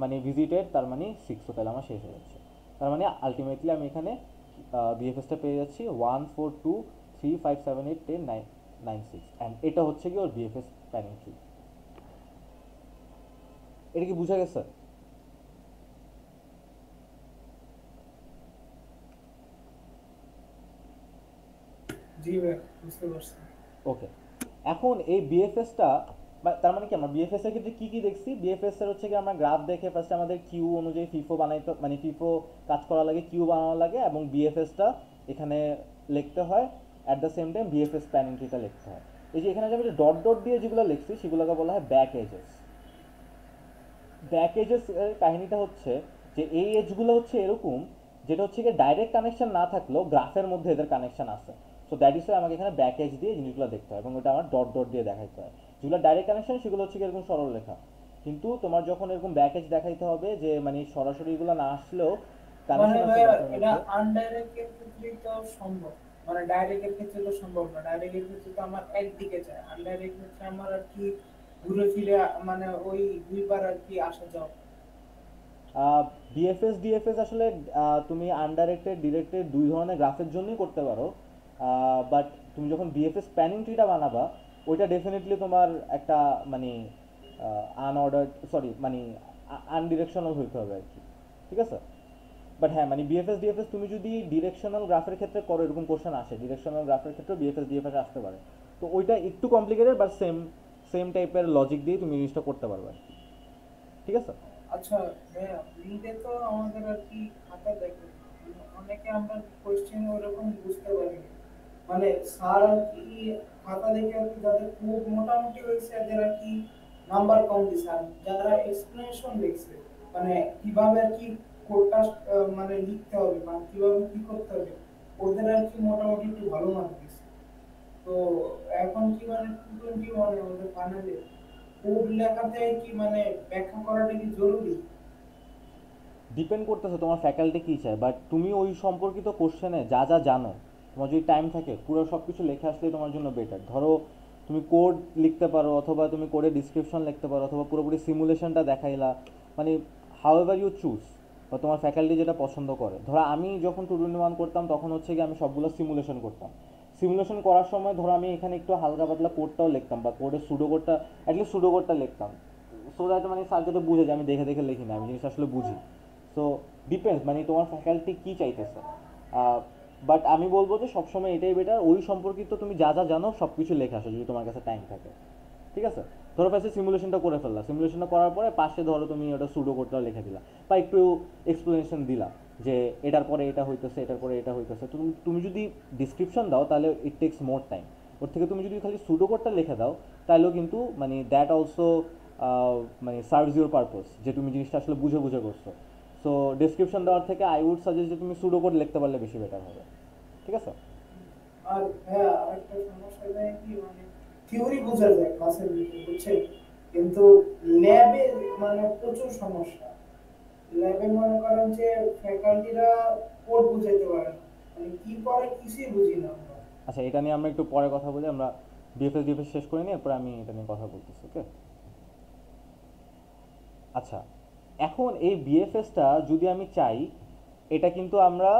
S1: মানে ভিজিটেড, তার মানে 6, তাহলে আমার শেষ হয়ে যাচ্ছে। তার মানে আলটিমেটলি আমি এখানে বিএফএসটা পেয়ে যাচ্ছি 1, 4, 2, 3, 5, 7, 8, 10, 9, 9, 6, অ্যান্ড এটা হচ্ছে কি ওর বিএফএস প্ল্যানিং ট্রি। এটা কি বুঝা গেছে?
S2: জি ভাই, বুঝতে পারছি।
S1: ওকে, এখন এই বিএফএসটা, তার মানে কি আমরা বিএফএস এর ক্ষেত্রে কি কি দেখছি, বিএফএস এর হচ্ছে কি আমরা গ্রাফ দেখে ফার্স্টে আমাদের কিউ অনুযায়ী ফিফো বানাইতে, মানে ফিফো কাজ করা লাগে, কিউ বানানো লাগে, এবং বিএফএসটা এখানে লিখতে হয়। At the same time BFS planning ট্রিটা লিখতে হয়। এই যে এখানে যে আমি ডট ডট দিয়ে যেগুলো লিখছি সেগুলোকে বলা হয় ব্যাক এজেস। ব্যাক এজেস এর কাহিনীটা হচ্ছে যে এই এজগুলো হচ্ছে এরকম, যেটা হচ্ছে কি ডাইরেক্ট কানেকশন না থাকলেও গ্রাফের মধ্যে এদের কানেকশন আছে। সো দ্যাট ইজ আমাকে এখানে ব্যাক এজ দিয়ে জিনিসগুলো দেখতে হয়, এবং ওটা আমার ডট ডট দিয়ে দেখাইতে হয়। যেগুলো ডাইরেক্ট কানেকশন সেগুলো হচ্ছে এরকম সরল লেখা, কিন্তু তোমার যখন এরকম ব্যাক এজ দেখাইতে হবে, যে মানে সরাসরি এগুলো না আসলেও
S2: মানে
S1: কানেকশন আছে
S2: ভাই
S1: গ্রাফের
S2: এটা
S1: মধ্যে।
S2: আনডাইরেক্ট এর ক্ষেত্রেই তো সম্ভব, মানে ডাইরেক্ট এর ক্ষেত্রে তো সম্ভব না। ডাইরেক্ট এর ক্ষেত্রে তো আমার একদিকে যায়, আনডাইরেক্ট ক্ষেত্রে আমার আর কি ঘুরে ফিরে মানে ওই দুইবার আর কি আসা যাও।
S1: বিএফএস ডিএফএস আসলে তুমি আনডাইরেক্টেড ডিরেক্টেড দুই ধরনের গ্রাফের জন্যই করতে পারো, বাট তুমি যখন বিএফএস প্ল্যানিং ট্রিটা বানাবা, ওইটা ডেফিনেটলি তোমার একটা মানে আনঅর্ডার, সরি মানে আনডিরেকশনাল হইতে হবে আর কি, ঠিক আছে। বাট হ্যাঁ, মানে বিএফএস ডিএফএস তুমি যদি ডিরেকশনাল গ্রাফের ক্ষেত্রে করো, এরকম কোশ্চেন আসে, ডিরেকশনাল গ্রাফের ক্ষেত্রে বিএফএস ডিএফএস আসতে পারে। তো ওইটা একটু কমপ্লিকেটেড, বাট সেম সেম টাইপের লজিক দিয়ে তুমি জিনিসটা করতে পারবে আর কি, ঠিক আছে।
S2: আচ্ছা ভাইয়া, লিডে তো আমাদের আর কি খাতা দেখে, মানে অনেকে আমরা কোশ্চেন ওরকম বুঝতে পারি না। মানে স্যার আর কি খাতা দেখে আর কি যাদের খুব মোটামুটি হয়েছে এদের আর কি নাম্বার কম দিছে, আর যারা এক্সপ্লেনেশন দেখছে মানে কিভাবে আর কি কোডটা মানে লিখতে হবে বা কিভাবে কি করতে হবে, ওদের আর কি মোটামুটি একটু ভালো মার্ক দিছে। তো এখন কি মানে 221 আমাদের ফাইনালে কোড লেখাতে কি মানে ব্যাখ্যা করাটা কি জরুরি?
S1: ডিপেন্ড করতেছে তোমার ফ্যাকাল্টি কী চায়, বাট তুমি ওই সম্পর্কিত কোশ্চেনে যা যা জানো, তোমার যদি টাইম থাকে পুরো সব কিছু লিখে আসলেই তোমার জন্য বেটার। ধরো তুমি কোড লিখতে পারো, অথবা তুমি কোডের ডিসক্রিপশন লিখতে পারো, অথবা পুরোপুরি সিমুলেশনটা দেখাইলা, মানে হাউ এভার ইউ চুজ, বা তোমার ফ্যাকাল্টি যেটা পছন্দ করে। ধরো আমি যখন 221 করতাম তখন হচ্ছে কি আমি সবগুলো সিমুলেশন করতাম। সিমুলেশন করার সময় ধরো আমি এখানে একটু হালকা পাতলা কোডটাও লিখতাম, বা কোডের সুডো কোডটা, অ্যাটলিস্ট সুডো কোডটা লিখতাম, সো দ্যাট মানে স্যার যাতে বুঝে যে আমি দেখে দেখে লিখি না, আমি জিনিসটা আসলে বুঝি। সো ডিপেন্ডস মানে তোমার ফ্যাকাল্টি কী চাইতেছে। বাট আমি বলবো যে সবসময় এটাই বেটার, ওই সম্পর্কিত তুমি যা যা জানো সব কিছু লেখা আসো যদি তোমার কাছে টাইম থাকে। ঠিক আছে, ধরো ফার্স্টে সিমুলেশনটা করে ফেললা, সিমুলেশনটা করার পরে পাশে ধরো তুমি ওটা সুডো কোডটা লিখে দিলা বা একটু এক্সপ্লেনেশন দিলা যে এটার পরে এটা হইতেছে, এটার পরে এটা হইতেছে। তুমি তুমি যদি ডিসক্রিপশন দাও তাহলে ইট টেক্স মোর টাইম। ওর থেকে তুমি যদি খালি সুডো কোডটা লিখে দাও তাহলেও কিন্তু মানে দ্যাট অলসো মানে সার্ভস ইউর পারপোজ, যে তুমি জিনিসটা আসলে বুঝে বুঝে করছো। সো ডিসক্রিপশন দেওয়ার থেকে আই উড সাজেস্ট যে তুমি সুডো কোড লিখতে পারলে বেশি বেটার হবে। ঠিক আছে।
S2: আর হ্যাঁ, আরেকটা সমস্যা যায় কি, মানে থিওরি বোঝা যায় ক্লাসের ভিতরে, বুঝছেন, কিন্তু ল্যাবে মানে প্রচুর সমস্যা। ল্যাবে মনে করেন যে ফ্যাকাল্টিরা কোড বুঝাইতে পারে না, মানে কি করে কিছুই বুঝি না আমরা।
S1: আচ্ছা, এটা নিয়ে আমরা একটু পরে কথা বলি, আমরা বিএফএস শেষ করে নিই, এরপর আমি এটা নিয়ে কথা বলতেছি। ওকে। আচ্ছা, এখন এই বিএফএসটা যদি আমি চাই, এটা কিন্তু আমরা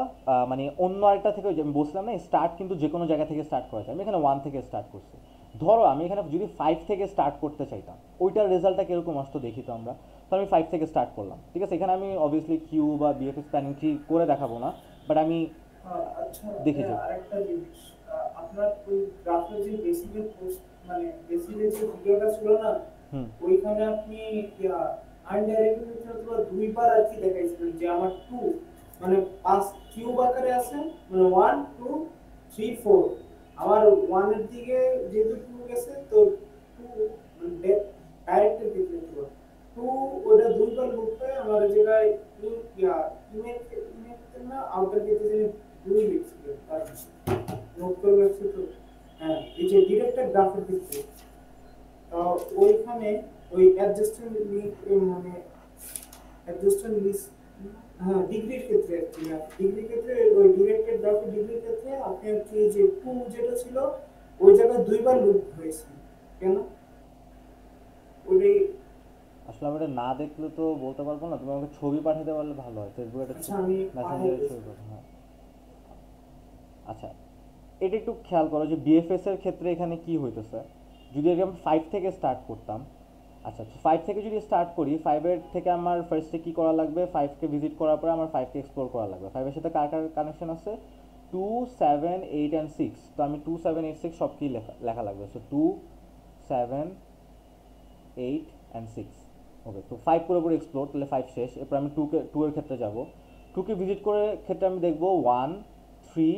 S1: মানে অন্য আরেকটা থেকে, আমি বলছিলাম না স্টার্ট কিন্তু যে কোনো জায়গা থেকে স্টার্ট করা যায়। আমি এখানে 1 থেকে স্টার্ট করছি। ধরো আমি এখানে যদি 5 থেকে স্টার্ট করতে চাইতাম, ওইটার রেজাল্টটা কীরকম আসতো দেখি তো আমরা। তো আমি 5 থেকে স্টার্ট করলাম। ঠিক আছে, এখানে আমি অবভিয়াসলি কিউ বা বিএফএস প্ল্যানিং ট্রি করে দেখাবো না, বাট আমি
S2: আচ্ছা,
S1: দেখে যাবো।
S2: আরেকটা জিনিস, আপনার ওই গ্রাফের যে বেসিকের পোস্ট, মানে বেসিকের যে ভিডিওটা ছিল না,
S1: হুম।
S2: ওইখানে আপনি আনডাইরেক্টলি অথবা দুইবার আর কি দেখাইছিলেন যে আমার 2 মানে 5 কিউব আকারে আছে, মানে 1 2 3 4, আমার 1 এর দিকে যেহেতু 2 গেছে তো 2 মানে ডাইরেক্ট দিকে তো 2 ওটা দুইবার লুপ হয়ে আমার এই জায়গায় ইমেজ ইমেজ না আউটার দিকে যে 2 লিখছিল তার নোট করে রাখছি তো। হ্যাঁ, এই যে ডিরেক্টেড গ্রাফের দিকে ওইখানে ওই অ্যাডজাস্টমেন্ট মানে অ্যাডজাস্টমেন্ট লিস্ট, হ্যাঁ ডিগ্রির ক্ষেত্রে আর কি, ডিগ্রির ক্ষেত্রে ওই ডিরেক্টেড গ্রাফের ডিগ্রির ক্ষেত্রে আপনি হচ্ছে যে 2 যেটা ছিল ওই জায়গায় দুইবার লুপ হয়েছে কেন ওই।
S1: আসলে আমি এটা না দেখলে তো বলতে পারবো না, তুমি আমাকে ছবি পাঠাতে পারলে ভালো হয়, ফেসবুকে একটা
S2: আচ্ছা, আমি
S1: মেসেঞ্জারে ছবি পাঠাও। হ্যাঁ। আচ্ছা, এটা একটু খেয়াল করো যে বিএফএস এর ক্ষেত্রে এখানে কি হইতেছে। যদি আমি 5 থেকে স্টার্ট করতাম, আচ্ছা 5 থেকে যদি স্টার্ট করি, 5-এর থেকে আমার ফার্স্টে কি করা লাগবে, 5কে ভিজিট করার পরে আমার 5কে এক্সপ্লোর করা লাগবে। 5-এর সাথে কার কার কানেকশন আছে, 2 7 8 অ্যান্ড 6। তো আমি 2 7 8 6 সব কি লেখা লেখা লাগবে। So 2 7 8 and 6। ওকে, তো 5 পুরোপুরি এক্সপ্লোর, তাহলে 5 শেষ। এরপর আমি 2 এর ক্ষেত্রে যাব। 2কে ভিজিট করে ক্ষেত্রে আমি দেখবো 1 3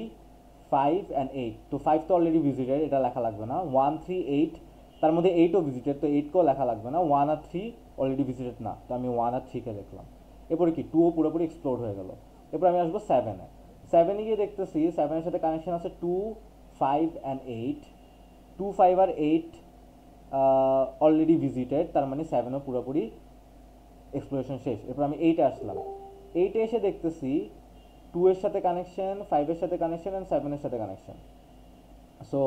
S1: 5 অ্যান্ড 8। তো 5 তো অলরেডি ভিজিটেড, এটা লেখা লাগবে না। 1 3 8, তার মধ্যে 8ও ভিজিটেড, তো 8কেও লেখা লাগবে না। 1 আর 3 অলরেডি ভিজিটেড না, তো আমি 1 আর 3কে লিখলাম। এরপরে কি 2ও পুরোপুরি এক্সপ্লোর হয়ে গেল। এরপর আমি আসবো 7-এ। 7-এ গিয়ে দেখতেছি 7-এর সাথে কানেকশন আছে 2 5 অ্যান্ড 8। 2 5 আর 8 অলরেডি ভিজিটেড, তার মানে 7ও পুরোপুরি এক্সপ্লোরেশন শেষ। এরপর আমি 8-এ আসলাম। 8-এ এসে দেখতেছি 2 এর সাথে কানেকশন, 5-এর সাথে কানেকশন অ্যান্ড 7-এর সাথে কানেকশন। সো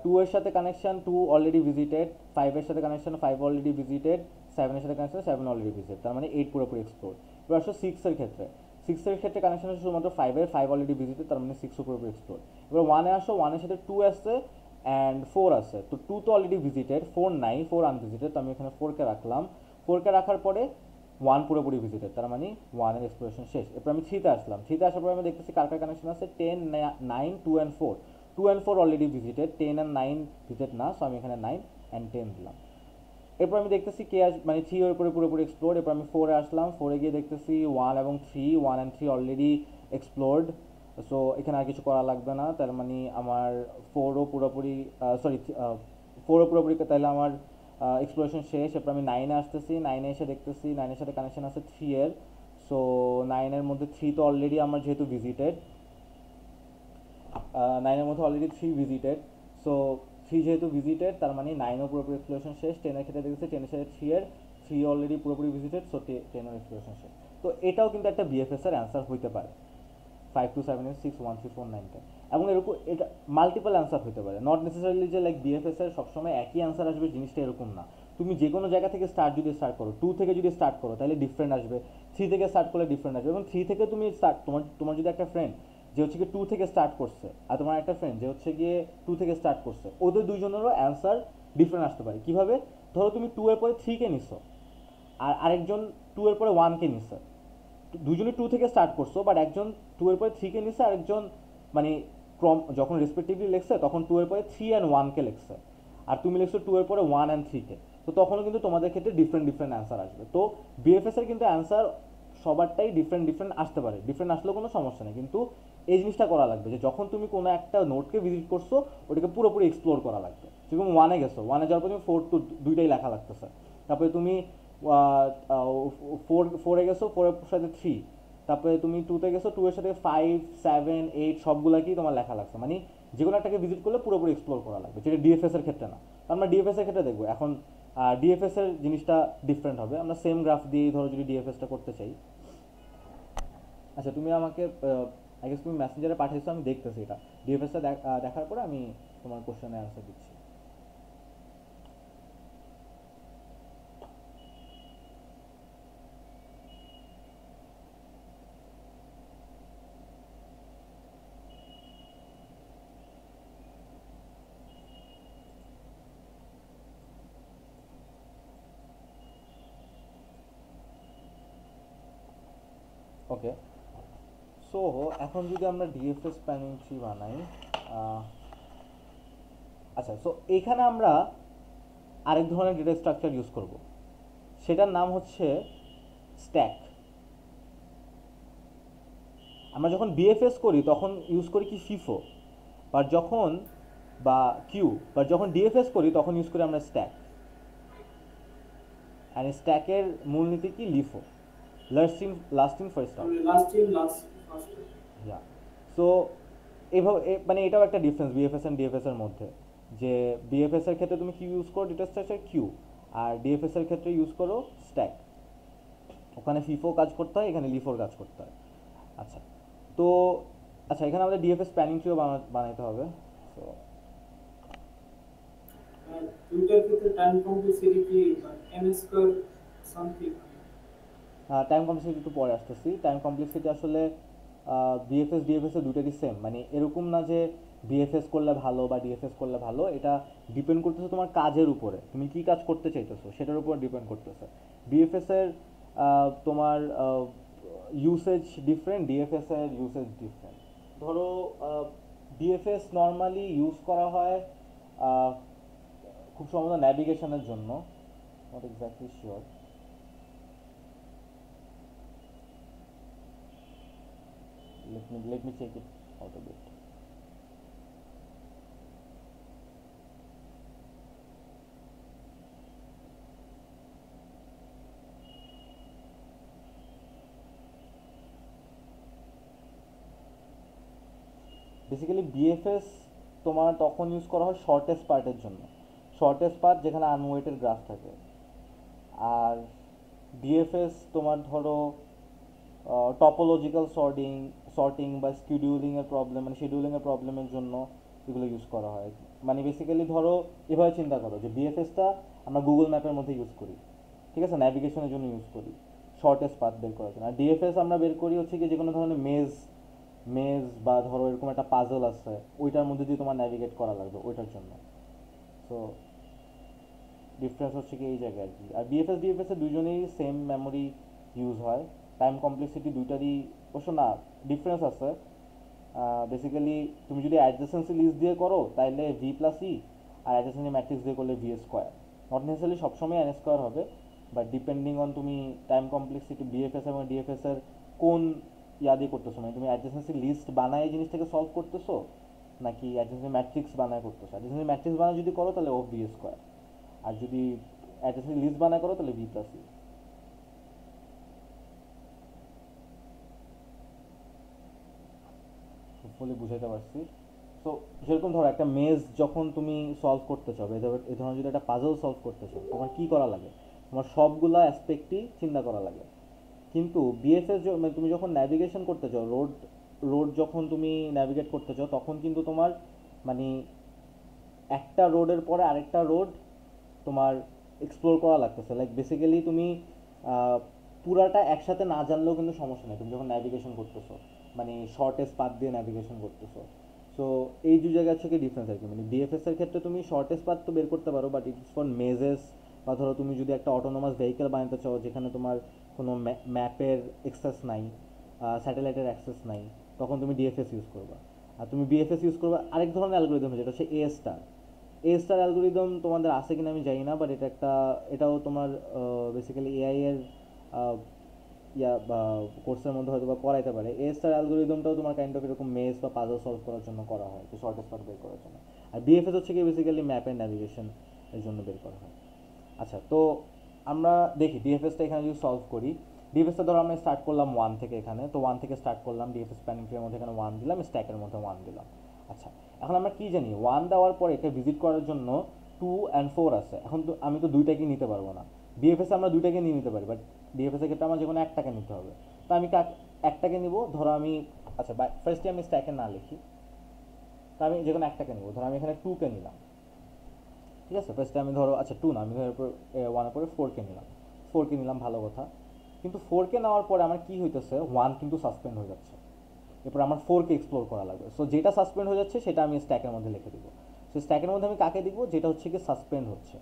S1: 2 এর সাথে কানেকশন 2 অলরেডি ভিজিটেড, 5-এর সাথে কানেকশন 5 অলরেডি ভিজিটেড, 7-এর সাথে কানেকশন 7 অলরেডি ভিজিটেড, তার মানে 8 পুরোপুরি এক্সপ্লোর। এবার আসো 6-এর ক্ষেত্রে। 6-এর ক্ষেত্রে কানেকশন আছে শুধুমাত্র 5-এর, 5 অলরেডি ভিজিটেড, তার মানে 6ও পুরোপুরি এক্সপ্লোর। এবার 1-এ আসো, 1-এর সাথে 2 আসছে অ্যান্ড 4 আছে। তো 2 তো অলরেডি ভিজিটেড, 4 নাই, 4 আনভিজিটেড, তো আমি এখানে 4কে রাখলাম। 4কে রাখার পরে 1 পুরোপুরি ভিজিটেড, তার মানে 1-এর এক্সপ্লোরেশন শেষ। এরপর আমি 3-তে আসলাম। 3-তে আসার পরে আমি দেখতেছি কার কার কানেকশন আছে 10 9 2 and 4। 2 and 4 already visited, 10 and 9 visited না, সো আমি এখানে 9 অ্যান্ড 10 দিলাম। এরপর আমি দেখতেছি কে মানে 3 এর উপরে পুরোপুরি এক্সপ্লোর। এরপর আমি 4-এ আসলাম। 4-এ গিয়ে দেখতেছি 1 এবং 3, 1 অ্যান্ড 3 অলরেডি এক্সপ্লোরড, সো এখানে আর কিছু করা লাগবে না, তার মানে আমার 4ও পুরোপুরি সরি 4ও পুরোপুরি, তাহলে আমার এক্সপ্লোরেশন শেষ। এরপর আমি 9-এ আসতেছি। 9-এ এসে দেখতেছি 9-এর সাথে কানেকশন আছে 3-এর, সো 9-এর মধ্যে 3 তো অলরেডি আমার যেহেতু ভিজিটেড, 9-এর মধ্যে অলরেডি 3 ভিজিটেড, সো 3 যেহেতু ভিজিটেড, তার মানে 9ও পুরোপুরি এক্সপ্লোরেশন শেষ। 10-এর ক্ষেত্রে দেখেছি 10-এর সাথে 3 অলরেডি পুরোপুরি ভিজিটেড, সো 10-এর এক্সপ্লোরেশন শেষ। তো এটাও কিন্তু একটা বিএফএস এর অ্যান্সার হইতে পারে, 5 2 7 8 6 1 3 4 9 10। এবং এরকম এটা মাল্টিপল অ্যান্সার হতে পারে, নট নেসেসারিলি যে লাইক বিএফএস এর সবসময় একই অ্যান্সার আসবে, জিনিসটা এরকম না। তুমি যে কোনো জায়গা থেকে স্টার্ট করো, 2 থেকে যদি স্টার্ট করো তাহলে ডিফারেন্ট আসবে, 3 থেকে স্টার্ট করলে ডিফারেন্ট আসবে। এবং 3 থেকে তুমি তোমার তোমার যদি একটা ফ্রেন্ড যে হচ্ছে গিয়ে 2 থেকে স্টার্ট করছে, আর তোমার একটা ফ্রেন্ড যে হচ্ছে গিয়ে 2 থেকে স্টার্ট করছে, ওদের দুইজনেরও অ্যান্সার ডিফারেন্ট আসতে পারে। কিভাবে? ধরো তুমি 2 এর পরে 3 কে নিছো, আর আরেকজন 2 এর পরে 1 কে নিছে, দুজনে 2 থেকে স্টার্ট করছো, বাট একজন 2 এর পরে 3 কে নিছে, আরেকজন মানে ক্রম যখন রেসপেক্টিভলি লিখছে তখন 2 এর পরে 3 অ্যান্ড 1 কে লিখছে, আর তুমি লিখছো 2 এর পরে 1 অ্যান্ড 3 কে। তো তখনও কিন্তু তোমাদের ক্ষেত্রে ডিফারেন্ট ডিফারেন্ট অ্যান্সার আসবে। তো বিএফএস এর কিন্তু অ্যান্সার সবারটাই ডিফারেন্ট ডিফারেন্ট আসতে পারে, ডিফারেন্ট আসলেও কোনো সমস্যা নেই, কিন্তু এই জিনিসটা করা লাগবে যে যখন তুমি কোনো একটা নোটকে ভিজিট করছো ওটাকে পুরোপুরি এক্সপ্লোর করা লাগবে। যেরকম 1-এ গেছো, 1-এ যাওয়ার পর তুমি 4 টু দুইটাই লেখা লাগতেছে, তারপরে তুমি 4-এ গেছো, 4-এর সাথে 3, তারপরে তুমি 2-তে গেছো, 2-এর সাথে 5, 7, 8 সবগুলাকেই তোমার লেখা লাগছে। মানে যে কোনো একটাকে ভিজিট করলে পুরোপুরি এক্সপ্লোর করা লাগবে, যেটা ডিএফএস এর ক্ষেত্রে না। তো আমরা ডিএফএস এর ক্ষেত্রে দেখবো এখন ডিএফএস এর জিনিসটা ডিফারেন্ট হবে। আমরা সেম গ্রাফ দিয়ে ধরো যদি ডিএফএসটা করতে চাই, আচ্ছা তুমি আমাকে আই গেস তুমি মেসেঞ্জারে পাঠিয়েছো, আমি দেখতেছি এটা। ডিএফএসটা দেখার পরে আমি তোমার কোশ্চেনের অ্যান্সার দিচ্ছি। ওকে, সো এখন যদি আমরা ডিএফএস প্ল্যানিং ট্রি বানাই, আচ্ছা সো এখানে আমরা আরেক ধরনের ডেটা স্ট্রাকচার ইউজ করব, সেটার নাম হচ্ছে স্ট্যাক। আমরা যখন বিএফএস করি তখন ইউজ করি কি ফিফো, বা যখন বা কিউ, বা যখন ডিএফএস করি তখন ইউজ করি আমরা স্ট্যাক। অ্যান্ড স্ট্যাকের মূলনীতি কি? LIFO, last in first out.
S2: Last
S1: yeah, so এইভাবে মানে এটাও একটা ডিফারেন্স বিএফএস অ্যান্ড ডিএফএস এর মধ্যে, যে বিএফএস এর ক্ষেত্রে তুমি কিউ ইউজ করো ডেটা স্ট্রাকচার কিউ, আর ডিএফএস এর ক্ষেত্রে ইউজ করো স্ট্যাক। ওখানে ফিফো কাজ করতে হয়, এখানে লিফোর কাজ করতে হয়। আচ্ছা, তো আচ্ছা এখানে আমাদের ডিএফএস প্ল্যানিং ট্রিও বানাইতে হবে। সো
S2: দুইটার ক্ষেত্রে টাইম কমপ্লেক্সিটি কি N square something?
S1: Time complexity একটু পরে আসতেছি। টাইম কমপ্লেক্সিটি আসলে বিএফএস ডিএফএস এ দুটোরই সেম, মানে এরকম না যে বিএফএস করলে ভালো বা ডিএফএস করলে ভালো, এটা ডিপেন্ড করতেছে তোমার কাজের উপরে, তুমি কি কাজ করতে চাইতেছো সেটার উপর ডিপেন্ড করতেছে। বিএফএস এর তোমার ইউসেজ ডিফারেন্ট, ডিএফএস এর ইউসেজ ডিফারেন্ট। ধরো ডিএফএস নর্মালি ইউজ করা হয় আহ, খুব সম্ভবত ন্যাভিগেশনের জন্য, not exactly sure. Let me check it out a bit. Basically BFS তোমার তখন ইউজ করা হয় শর্টেস্ট পার্টের জন্য, শর্টেস্ট পার্ট যেখানে আনওয়েটেড গ্রাফ থাকে। আর ডিএফএস তোমার ধরো টপোলজিক্যাল সর্টিং বা শিডিউলিংয়ের প্রবলেম, মানে শিডিউলিংয়ের প্রবলেমের জন্য এগুলো ইউজ করা হয়। মানে বেসিক্যালি ধরো এভাবে চিন্তা করো যে বিএফএসটা আমরা গুগল ম্যাপের মধ্যে ইউজ করি, ঠিক আছে, ন্যাভিগেশনের জন্য ইউজ করি, শর্টেস্ট পাথ বের করার জন্য। আর ডিএফএস আমরা বের করি হচ্ছে কি যে কোনো ধরনের মেজ মেজ বা ধরো এরকম একটা পাজল আছে, ওইটার মধ্যে দিয়ে তোমার ন্যাভিগেট করা লাগবে ওইটার জন্য। সো ডিফারেন্স হচ্ছে কি এই জায়গায় আর কি। আর বিএফএস ডিএফএস এর দুজনেই সেম মেমোরি ইউজ হয়, টাইম কমপ্লেক্সিটি দুইটারই অবশ্য না ডিফারেন্স আছে। বেসিক্যালি তুমি যদি অ্যাডজেসেন্সি লিস্ট দিয়ে করো তাহলে ভি প্লাস ই, আর অ্যাডজেসেন্সি ম্যাট্রিক্স দিয়ে করলে ভি স্কোয়ার। নট নেসেসারিলি সবসময় এন স্কোয়ার হবে, বাট ডিপেন্ডিং অন তুমি টাইম কমপ্লেক্সিটি বিএফএস এবং ডিএফএস এর কোন ইয়া দিয়ে করতেছো, মানে তুমি অ্যাডজেসেন্সি লিস্ট বানায় জিনিসটাকে সলভ করতেছো নাকি অ্যাডজেসেন্সি ম্যাট্রিক্স বানায় করতেছো। অ্যাডজেসেন্সি ম্যাট্রিক্স বানায় যদি করো তাহলে ও ভি স্কোয়ার, আর যদি অ্যাডজেসেন্সি লিস্ট বানায় করো তাহলে ভি প্লাস ই। হোপফুলি বুঝাইতে পারছি। সো সেরকম ধরো একটা মেজ যখন তুমি সলভ করতে চাও, এই ধরনের যদি একটা পাজল সলভ করতে চাও, তোমার কী করা লাগে? তোমার সবগুলা অ্যাসপেক্টই চিন্তা করা লাগে। কিন্তু বিএফএস মানে তুমি যখন ন্যাভিগেশন করতে চাও, রোড রোড যখন তুমি ন্যাভিগেট করতে চাও তখন কিন্তু তোমার মানে একটা রোডের পরে আরেকটা রোড তোমার এক্সপ্লোর করা লাগতেছে। লাইক বেসিক্যালি তুমি পুরাটা একসাথে না জানলেও কিন্তু সমস্যা নেই তুমি যখন ন্যাভিগেশন করতেছো, মানে শর্টেস্ট পাথ দিয়ে ন্যাভিগেশন করতেছো। সো এই দু জায়গা থেকে ডিফারেন্স আর কি, মানে ডিএফএস এর ক্ষেত্রে তুমি শর্টেস্ট পাথ তো বের করতে পারো, বাট ইটস ফর মেজেস বা ধরো তুমি যদি একটা অটোনোমাস ভেহিকেল বানাতে চাও যেখানে তোমার কোনো ম্যাপের অ্যাক্সেস নাই, স্যাটেলাইটের অ্যাক্সেস নাই, তখন তুমি ডিএফএস ইউজ করবা। আর তুমি বিএফএস ইউজ করবা আরেক ধরনের অ্যালগোরিদম, যেটা হচ্ছে এ স্টার। এ স্টার অ্যালগোরিদম তোমাদের আছে কিনা আমি জানি না, বাট এটাও তোমার বেসিক্যালি এআই এর বা কোর্সের মধ্যে হয়তো বা করাইতে পারে। এ স্টার অ্যালগোরিদমটাও তোমার কাইন্ড অফ এরকম মেজ বা পাজল সলভ করার জন্য করা হয়, যে শর্টেস্ট পাথ বের করার জন্য। আর বিএফএস হচ্ছে কি বেসিক্যালি ম্যাপ অ্যান্ড ন্যাভিগেশন এর জন্য বের করা হয়। আচ্ছা, তো আমরা দেখি ডিএফএসটা এখানে যদি সলভ করি। ডিএফএসটা ধরো আমরা স্টার্ট করলাম 1 থেকে, এখানে তো 1 থেকে স্টার্ট করলাম, ডিএফএস প্ল্যানিং ট্রির মধ্যে এখানে 1 দিলাম, স্ট্যাকের মধ্যে 1 দিলাম। আচ্ছা, এখন আমরা কি জানি 1 দেওয়ার পরে এটা ভিজিট করার জন্য 2 and 4 আছে। এখন তো আমি তো দুইটাকে নিতে পারবো না, ডিএফএস আমরা দুইটাকে নিয়ে নিতে পারি, বাট ডিএফএস এর ক্ষেত্রে আমার যে কোনো একটাকে নিতে হবে। তো আমি একটাকে নিব, ধরো আমি, আচ্ছা ফার্স্টে আমি স্ট্যাকে না লিখি, তো আমি যে কোনো একটাকে নিব, ধরো আমি এখানে 2কে নিলাম, ঠিক আছে। ফার্স্টে আমি ধরো, আচ্ছা 2 না, আমি ধরো 1 এর পরে 4কে নিলাম, 4কে নিলাম, ভালো কথা। কিন্তু 4কে নেওয়ার পরে আমার কি হইতেছে, 1 কিন্তু সাসপেন্ড হয়ে যাচ্ছে। এরপর আমার 4কে এক্সপ্লোর করা লাগবে। সো যেটা সাসপেন্ড হয়ে যাচ্ছে সেটা আমি স্ট্যাকের মধ্যে লিখে দিব। সো স্ট্যাকের মধ্যে আমি কাকে দিব, যেটা হচ্ছে কি সাসপেন্ড হচ্ছে।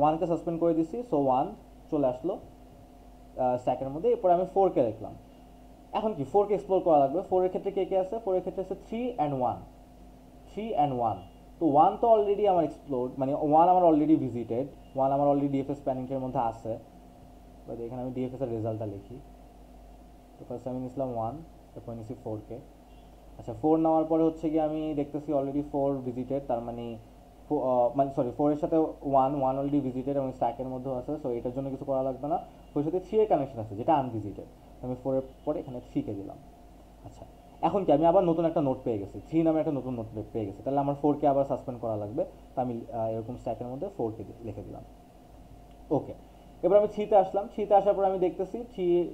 S1: 1কে সাসপেন্ড করে দিছি, সো 1 চলে আসলো স্ট্যাকের মধ্যে। এরপর আমি 4কে লিখলাম। এখন কি 4কে এক্সপ্লোর করা লাগবে। 4 এর ক্ষেত্রে কে কে আছে, 4 এর ক্ষেত্রে আছে 3 and 1, 3 and 1। তো 1 তো অলরেডি আমার এক্সপ্লোর, মানে 1 আমার অলরেডি ভিজিটেড, 1 আমার অলরেডি ডিএফএস প্ল্যানিংয়ের মধ্যে আছে। বাট এখানে আমি ডিএফএস এর রেজাল্টটা লিখি। তো ফার্স্ট আমি নিয়েছিলাম 1, এরপর নিয়েছি 4কে। আচ্ছা, 4 নেওয়ার পরে হচ্ছে কি আমি দেখতেছি অলরেডি 4 ভিজিটেড, তার মানে সরি 4 এর সাথে 1 অলরেডি ভিজিটেড এবং স্ট্যাকের মধ্যেও আছে। সো এটার জন্য কিছু করা লাগবে না। 4 এর সাথে 3 এর কানেকশন আছে যেটা আনভিজিটেড, আমি 4 এর পরে এখানে 3কে দিলাম। আচ্ছা, এখন কি আমি আবার নতুন একটা নোট পেয়ে গেছি, 3 নামে একটা নতুন নোট পেয়ে গেছি, তাহলে আমার 4কে আবার সাসপেন্ড করা লাগবে। তো আমি এরকম স্ট্যাকের মধ্যে 4কে লিখে দিলাম। ওকে, এবার আমি 3তে আসলাম। 3তে আসার পর আমি দেখতেছি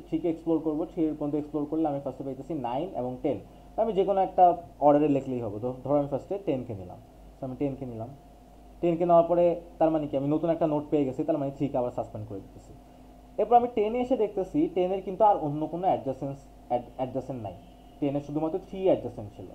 S1: 3কে এক্সপ্লোর করবো। 3 এর পর্যন্ত এক্সপ্লোর করলে আমি ফার্স্টে পাইতেছি 9 এবং 10। তো আমি যে কোনো একটা অর্ডারে লিখলেই হবে। তো ধরো আমি ফার্স্টে 10কে নিলাম, তো আমি 10কে নিলাম। 10কে নেওয়ার পরে তার মানে কি আমি নতুন একটা নোট পেয়ে গেছি, তার মানে 3কে আবার সাসপেন্ড করে দিতেছি। এরপর আমি 10-এ এসে দেখতেছি 10-এর কিন্তু আর অন্য কোনো অ্যাডজাসেন্ট নাই। 10-এর শুধুমাত্র 3 অ্যাডজাসেন্ট ছিল।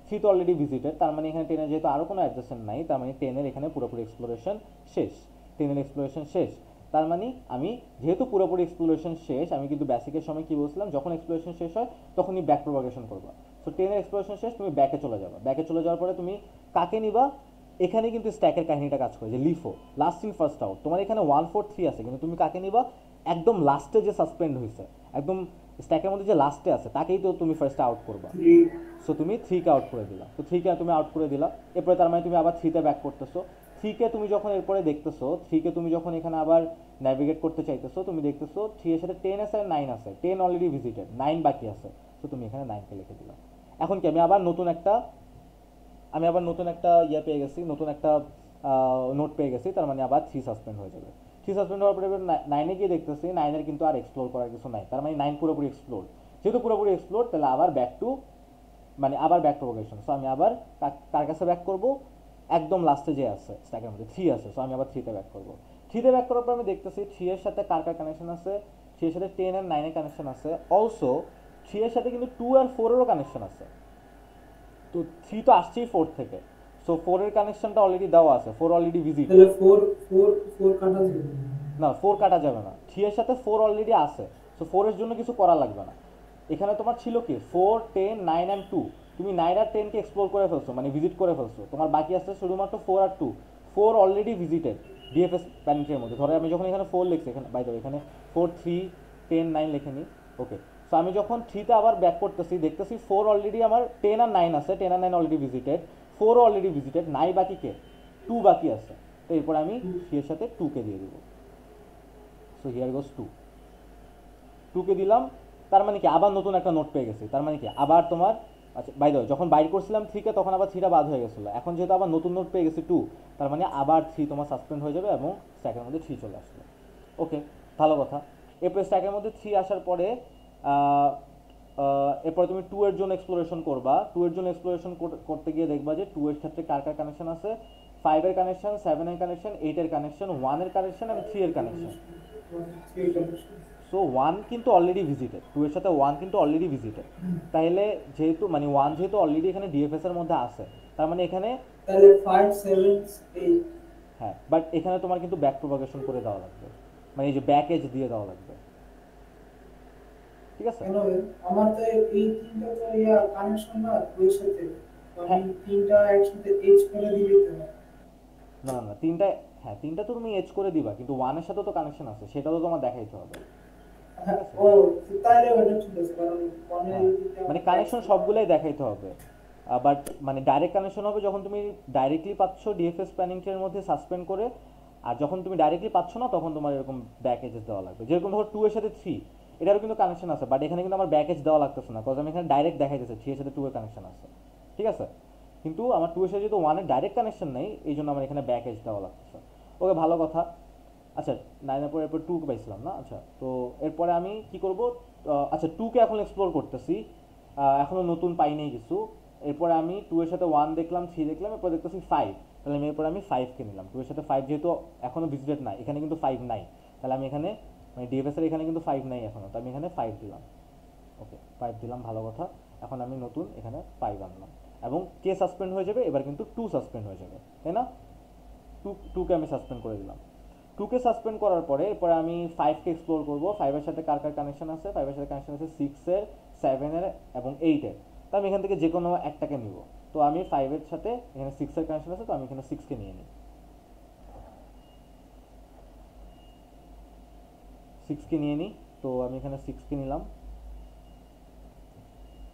S1: 3 তো অলরেডি ভিজিটেড, তার মানে এখানে 10-এর যেহেতু আরও কোনো অ্যাডজাসেন্ট নাই, তার মানে 10-এর এখানে পুরোপুরি এক্সপ্লোরেশন শেষ। 10-এর এক্সপ্লোরেশন শেষ, তার মানে আমি যেহেতু পুরোপুরি এক্সপ্লোরেশন শেষ, আমি কিন্তু বেসিকের সময় কি বলছিলাম, যখন এক্সপ্লোরেশন শেষ হয় তখনই ব্যাক প্রোপাগেশন করবা। সো 10-এর এক্সপ্লোরেশন শেষ, তুমি ব্যাকে চলে যাবা। ব্যাকে চলে যাওয়ার পরে তুমি কাকে নিবা, এখানে কিন্তু স্ট্যাকের কাহিনীটা কাজ করে, যে LIFO last in first out. তোমার এখানে 1 4 3 আছে, কিন্তু তুমি কাকে নিবা, একদম লাস্টে যে সাসপেন্ড হয়েছে, একদম স্ট্যাকের মধ্যে যে লাস্টে আছে তাকেই তো তুমি ফার্স্টে আউট করবা।
S2: 3
S1: সো তুমি 3কে আউট করে দিলা। তো 3কে তুমি আউট করে দিলা, এরপরে তার মানে তুমি আবার 3তে ব্যাক করতেছো। 3কে তুমি যখন এরপরে দেখতেছো, 3কে তুমি যখন এখানে আবার ন্যাভিগেট করতে চাইতেছো, তুমি দেখতেছো 3 এর সাথে 10 আছে আর 9 আছে। 10 অলরেডি ভিজিটেড, 9 বাকি আছে। তো তুমি এখানে 9কে লিখে দিলা। এখন কি আমি আবার নতুন একটা পেয়ে গেছি, নতুন একটা নোট পেয়ে গেছি, তার মানে আবার 3 সাসপেন্ড হয়ে যাবে। 3 সাসপেন্ড হওয়ার পরে 9-এ গিয়ে দেখতেছি 9-এর কিন্তু আর এক্সপ্লোর করার কিছু নাই, তার মানে 9 পুরোপুরি এক্সপ্লোর। যেহেতু পুরোপুরি এক্সপ্লোর, তাহলে আবার ব্যাক প্রোপাগেশন। সো আমি আবার কার কাছে ব্যাক করব, একদম লাস্টে যে আছে স্ট্যাকের মধ্যে 3 আছে। সো আমি আবার 3তে ব্যাক করব। 3তে ব্যাক করার পর আমি দেখতেছি 3 এর সাথে কার কানেকশন আছে, 3 এর সাথে 10 আর 9 এর কানেকশন আছে। অলসো 3 এর সাথে কিন্তু 2 আর 4 এরও কানেকশন আছে। তো 3 তো আসছেই 4 থেকে, সো 4 এর কানেকশনটা অলরেডি দেওয়া আছে, 4 অলরেডি ভিজিট।
S2: তাহলে 4 কাটা যাবে
S1: না, 4 কাটা যাবে না, 3 এর সাথে 4 অলরেডি আছে। সো 4 এর জন্য কিছু করা লাগবে না। এখানে তোমার ছিল কি 4 10 9 and 2, তুমি 9 আর 10কে এক্সপ্লোর করে ফেলছো, মানে ভিজিট করে ফেলছো। তোমার বাকি আছে শুধুমাত্র 4 আর 2। 4 অলরেডি ভিজিটেড ডিএফএস প্যানিকের মধ্যে। ধরো আমি যখন এখানে 4 লিখছি, এখানে বাই দ্য ওয়ে এখানে 4 3 10 9 লিখে নিই। ওকে, সো আমি যখন 3তে আবার ব্যাক করতেছি, দেখতেছি 4 অলরেডি আমার 10 আর 9 আছে, 10 আর 9 অলরেডি ভিজিটেড, 4 অলরেডি ভিজিটেড, 9 বাকি কে, 2 বাকি আছে। তো এরপর আমি 3 এর সাথে 2কে দিয়ে দিব। সো হিয়ার গোস 2কে দিলাম, তার মানে কি আবার নতুন একটা নোট পেয়ে গেছি, তার মানে কি আবার তোমার, আচ্ছা বাই দ্য ওয়ে যখন বাইর করছিলাম 3কে তখন আবার 3টা বাদ হয়ে গেছিলো। এখন যেহেতু আবার নতুন নোট পেয়ে গেছি 2, তার মানে আবার 3 তোমার সাসপেন্ড হয়ে যাবে এবং স্ট্যাকের মধ্যে 3 চলে আসলো। ওকে, ভালো কথা। এরপরে স্ট্যাকের মধ্যে 3 আসার পরে এরপরে তুমি 2 এর জন্য এক্সপ্লোরেশন করবা। 2 এর জন্য এক্সপ্লোরেশন করতে গিয়ে দেখবা যে 2 এর ক্ষেত্রে কার কানেকশন আছে, 5 এর কানেকশন, 7 এর কানেকশন, 8 এর কানেকশন, 1 এর কানেকশন এবং 3 এর কানেকশন। সো 1 কিন্তু অলরেডি ভিজিটেড, 2 এর সাথে 1 কিন্তু অলরেডি ভিজিটেড। তাহলে যেহেতু 1 যেহেতু অলরেডি এখানে ডিএফএস এর মধ্যে আছে, তার মানে এখানে
S2: তাহলে 5 7 8
S1: হ্যাঁ, বাট এখানে তোমার কিন্তু ব্যাক প্রপাগেশন করে দেওয়া লাগবে, মানে এই যে ব্যাক এজ দিয়ে দেওয়া লাগবে, ঠিক আছে?
S2: কেন আমার তো এই তিনটা তো কানেকশন না দুইয়ের সাথে, তো আমি
S1: হ্যাঁ,
S2: তিনটা একসাথে এজ করে দিলেই তো হয়।
S1: না না না, তিনটা, হ্যাঁ তিনটা তো তুমি এজ করে দিবা, কিন্তু ওয়ানের সাথে তো কানেকশন আছে, সেটা তো তোমার দেখাইতে হবে, ঠিক
S2: হ্যাঁ,
S1: আছে?
S2: ও তাহলে ওটা ঠিক আছে, কারণ মনে
S1: হ্যাঁ,
S2: যদি
S1: মানে
S2: আমার ব্যাক
S1: কানেকশন
S2: সাইড
S1: সবগুলাই দেখাইতে হবে। বাট মানে ডাইরেক্ট কানেকশন হবে যখন তুমি ডাইরেক্টলি পাচ্ছ ডিএফএস প্যানিং ট্রির মধ্যে সাসপেন্ড করে, আর যখন তুমি ডাইরেক্টলি পাচ্ছ না তখন তোমার এরকম ব্যাক এজেস দেওয়া লাগবে। যেরকম ধরো 2 এর সাথে 3, এটারও কিন্তু কানেকশন আছে, বাট এখানে কিন্তু আমার ব্যাক এজ দেওয়া লাগতেছে না, কজ আমি এখানে ডাইরেক্ট দেখাইতেছে 3 এর সাথে 2 এর কানেকশন আছে, ঠিক আছে? কিন্তু আমার 2 এর সাথে যেহেতু 1 এর ডাইরেক্ট কানেকশন নেই, এই জন্য আমার এখানে ব্যাক এজ দেওয়া লাগতেছে। ওকে, ভালো কথা। আচ্ছা, 9 এর পর এরপর 2 পাইছিলাম না? আচ্ছা, তো এরপরে আমি কি করব? আচ্ছা, 2 কে এখন এক্সপ্লোর করতেছি, এখনো নতুন পাই নাই কিছু। এরপরে আমি 2 এর সাথে 1 দেখলাম, 3 দেখলাম, এরপর দেখতেছি 5, তাহলে আমি এরপরে আমি 5 কে নিলাম। 2 এর সাথে 5 যেহেতু এখনো ভিজিটেড নাই, এখানে কিন্তু 5 নাই, তাহলে আমি এখানে মানে ডিএফএস এর এখানে কিন্তু 5 নাই এখনো, তো আমি এখানে 5 দিলাম। ওকে, 5 দিলাম, ভালো কথা। এখন আমি নতুন এখানে 5 আনলাম, এবং কে সাসপেন্ড হয়ে যাবে এবার, কিন্তু 2 সাসপেন্ড হয়ে যাবে, তাই না? 2কে আমি সাসপেন্ড করে দিলাম। 2কে সাসপেন্ড করার পরে এরপরে আমি 5কে এক্সপ্লোর করবো। 5 এর সাথে কার কার কানেকশন আছে? 5 এর সাথে কানেকশন আছে 6 এর, 7 এর এবং 8 এর। তো আমি এখান থেকে যে কোনো একটাকে নিব। তো আমি 5 এর সাথে এখানে 6 এর কানেকশন আছে, তো আমি এখানে 6কে নিয়ে নিই। 6কে নিয়ে নিই, তো আমি এখানে 6কে নিলাম,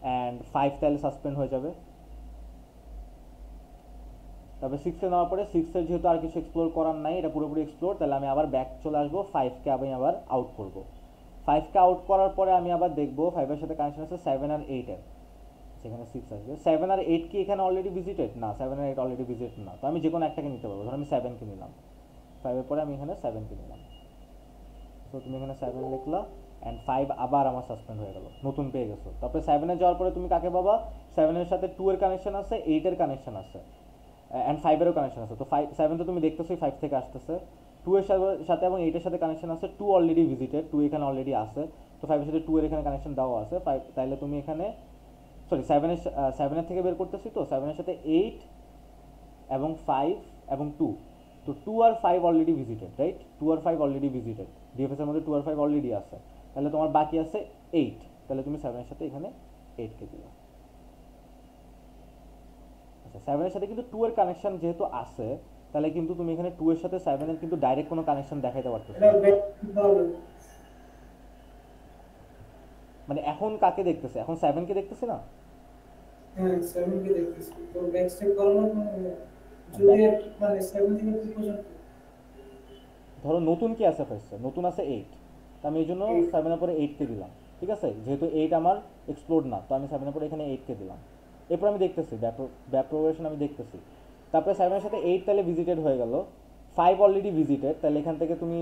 S1: অ্যান্ড 5 তাহলে সাসপেন্ড হয়ে যাবে। তারপরে 6-এ নেওয়ার পরে 6-এর যেহেতু আর কিছু এক্সপ্লোর করার নাই, এটা পুরোপুরি এক্সপ্লোর, তাহলে আমি আবার ব্যাক চলে আসবো, 5কে আমি আবার আউট করবো। 5কে আউট করার পরে আমি আবার দেখবো 5-এর সাথে কানেকশন আছে 7 আর 8-এর, সেখানে 6 আসবে। 7 আর 8 কি এখানে অলরেডি ভিজিটেড? না, 7 আর 8 অলরেডি ভিজিটেড না, তো আমি যে কোনো একটাকে নিতে পারবো। ধর আমি 7কে নিলাম, 5-এর পরে আমি এখানে 7কে নিলাম। সো তুমি এখানে 7 লিখলা, অ্যান্ড 5 আবার আমার সাসপেন্ড হয়ে গেল, নতুন পেয়ে গেছো। তারপরে 7-এ যাওয়ার পরে তুমি কাকে পাবা? 7-এর সাথে 2 এর কানেকশন আছে, 8-এর কানেকশন আছে, অ্যান্ড 5-এরও কানেকশন আছে। তো 7 তো তুমি দেখতেছোই 5 থেকে আসতেছে। 2 এর সাথে এবং 8-এর সাথে কানেকশন আছে, 2 অলরেডি ভিজিটেড, 2 এখানে অলরেডি আছে। তো 5-এর সাথে 2 এর এখানে কানেকশন দেওয়া আছে, 5 তাইলে তুমি এখানে, সরি 7-এর থেকে বের করতেছি, তো 7-এর সাথে 8 এবং 5 এবং 2, তো 2 আর 5 অলরেডি ভিজিটেড, রাইট? 2 আর 5 অলরেডি ভিজিটেড, ডিএফএস এর মধ্যে 2 আর 5 অলরেডি আছে, তাহলে তোমার বাকি আছে 8, তাহলে তুমি 7-এর সাথে এখানে 8কে দিলে। আচ্ছা, 7-এর সাথে কিন্তু 2 এর কানেকশন যেহেতু আছে, তাহলে কিন্তু তুমি এখানে 2 এর সাথে 7-এর কিন্তু ডাইরেক্ট কোনো কানেকশন দেখাইতে পারতেছো
S2: এটা
S1: না।
S2: ব্যাক তাহলে।
S1: মানে এখন কাকে দেখতেছে? এখন 7-কে দেখতেছে না?
S2: হ্যাঁ, 7 কে দেখতেছি, তো ব্যাক স্টেপ করানো যদি
S1: ব্যাক,
S2: মানে 7 থেকে 2 পর্যন্ত
S1: ধরো নতুন কি আছে ফার্স্টে? নতুন আছে 8, তো আমি এই জন্য
S2: 8।
S1: 7-এর পরে 8কে দিলাম, ঠিক আছে? যেহেতু 8 আমার এক্সপ্লোর না, তো আমি 7-এর পরে এখানে 8কে দিলাম। এরপর আমি দেখতেছি ব্যাক প্রোগ্রেশন আমি দেখতেছি। তারপরে 7-এর সাথে 8 তাহলে ভিজিটেড হয়ে গেল, 5 অলরেডি ভিজিটেড, তাহলে এখান থেকে তুমি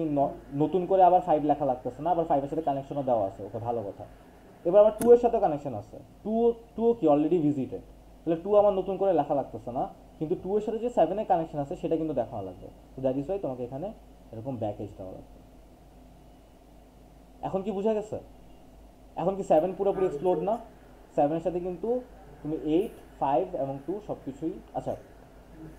S1: নতুন করে আবার 5 লেখা লাগতেছে না, আবার 5-এর সাথে কানেকশনও দেওয়া আছে, ওকে, ভালো কথা। এবার আমার 2 এর সাথে কানেকশন আছে, 2 কি অলরেডি ভিজিটেড, তাহলে 2 আমার নতুন করে লেখা লাগতেছে না, কিন্তু 2 এর সাথে যে 7-এর কানেকশন আছে সেটা কিন্তু দেখানো লাগবে। তো দ্যাট ইজ ওয়াই তোমাকে এখানে এরকম ব্যাক এজ দেওয়া লাগবে। এখন কি বোঝা গেছে? এখন কি 7 পুরোপুরি
S2: হ্যাঁ,
S1: এক্সপ্লোর্ড না? 7-এর সাথে কিন্তু তুমি 8, 5 এবং 2 সব কিছুই, আচ্ছা,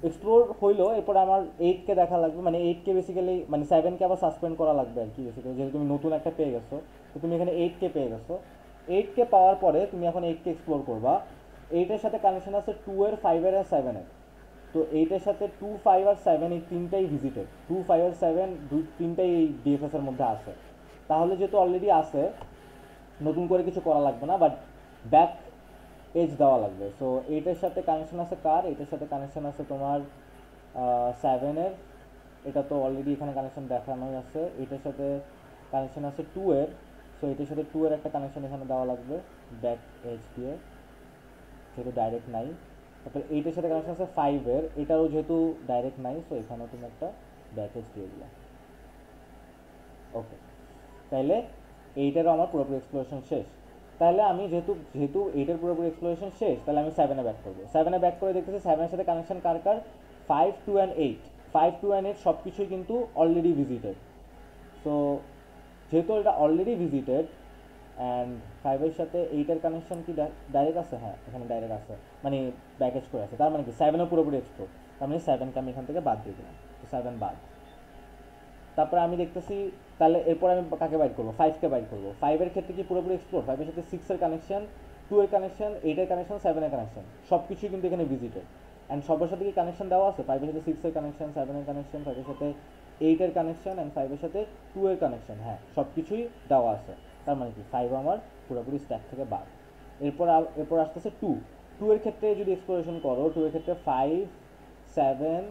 S1: এক্সপ্লোর হইলো। এরপর আমার 8কে দেখা লাগবে, মানে 8কে বেসিক্যালি, মানে 7কে আবার সাসপেন্ড করা লাগবে আর কি, বেসিক্যালি যেহেতু তুমি নতুন একটা পেয়ে গেছো, তো তুমি এখানে 8কে পেয়ে গেছো। 8কে পাওয়ার পরে তুমি এখন 8কে এক্সপ্লোর করবা। 8-এর সাথে কানেকশন আছে 2 এর, 5-এর আর 7-এর, তো 8-এর সাথে 2, 5 আর 7 এই তিনটাই ভিজিটেড, 2, 5 আর 7 তিনটাই এই ডিএফএস এর মধ্যে আছে। তাহলে যেহেতু অলরেডি আছে, নতুন করে কিছু করা লাগবে না, বাট ব্যাক এজ দেওয়া লাগবে। সো 8-এর সাথে কানেকশন আছে কার? 8-এর সাথে কানেকশন আছে তোমার 7-এর, এটা তো অলরেডি এখানে কানেকশন দেখানোই আছে। 8-এর সাথে কানেকশন আছে 2 এর, সো 8-এর সাথে 2 এর একটা কানেকশন এখানে দেওয়া লাগবে ব্যাক এজ দিয়ে, যেহেতু ডাইরেক্ট নাই। তারপরে 8-এর সাথে কানেকশন আছে 5-এর, এটারও যেহেতু ডাইরেক্ট নাই, সো এখানেও তুমি একটা ব্যাক এজ দিয়ে দিলা। ওকে, তাইলে 8-এরও আমার পুরোপুরি এক্সপ্লোরেশন শেষ। তাহলে আমি যেহেতু যেহেতু 8-এর পুরোপুরি এক্সপ্লোরেশন শেষ, তাহলে আমি 7-এ ব্যাক করবো। 7-এ ব্যাক করে দেখতেছি 7-এর সাথে connection car car? 5, 2 and 8। 5, 2 and 8 সব কিছুই কিন্তু অলরেডি ভিজিটেড। সো যেহেতু এটা অলরেডি ভিজিটেড, অ্যান্ড 5-এর সাথে 8-এর কানেকশন কি ডাইরেক্ট আছে? হ্যাঁ, এখানে ডাইরেক্ট আছে, মানে ব্যাকেজ করে আছে, তার মানে কি 7-ও পুরোপুরি এক্সপ্লোর, তার মানে 7-কে আমি এখান থেকে বাদ দিয়ে দিলাম। 7 বাদ। তারপরে আমি দেখতেছি তাহলে এরপর আমি কাকে বাইট করবো, 5কে বাইট করবো। 5-এর ক্ষেত্রে কি পুরোপুরি এক্সপ্লোর, 5-এর সাথে 6-এর কানেকশন, 2-এর কানেকশন, 8-এর কানেকশন, 7-এর কানেকশন সব কিছুই কিন্তু এখানে ভিজিটেড। অ্যান্ড সবার সাথে কি কানেকশন দেওয়া আছে, 5-এর সাথে 6-এর কানেকশন, 7-এর কানেকশন, 5-এর সাথে 8-এর কানেকশন অ্যান্ড 5-এর সাথে 2-এর কানেকশন, হ্যাঁ সব কিছুই দেওয়া আছে। তার মানে কি 5 আমার পুরোপুরি স্ট্যাক থেকে বাদ। এরপর আসতেছে 2-এর ক্ষেত্রে যদি এক্সপ্লোরেশন করো, 2-এর ক্ষেত্রে 5, 7,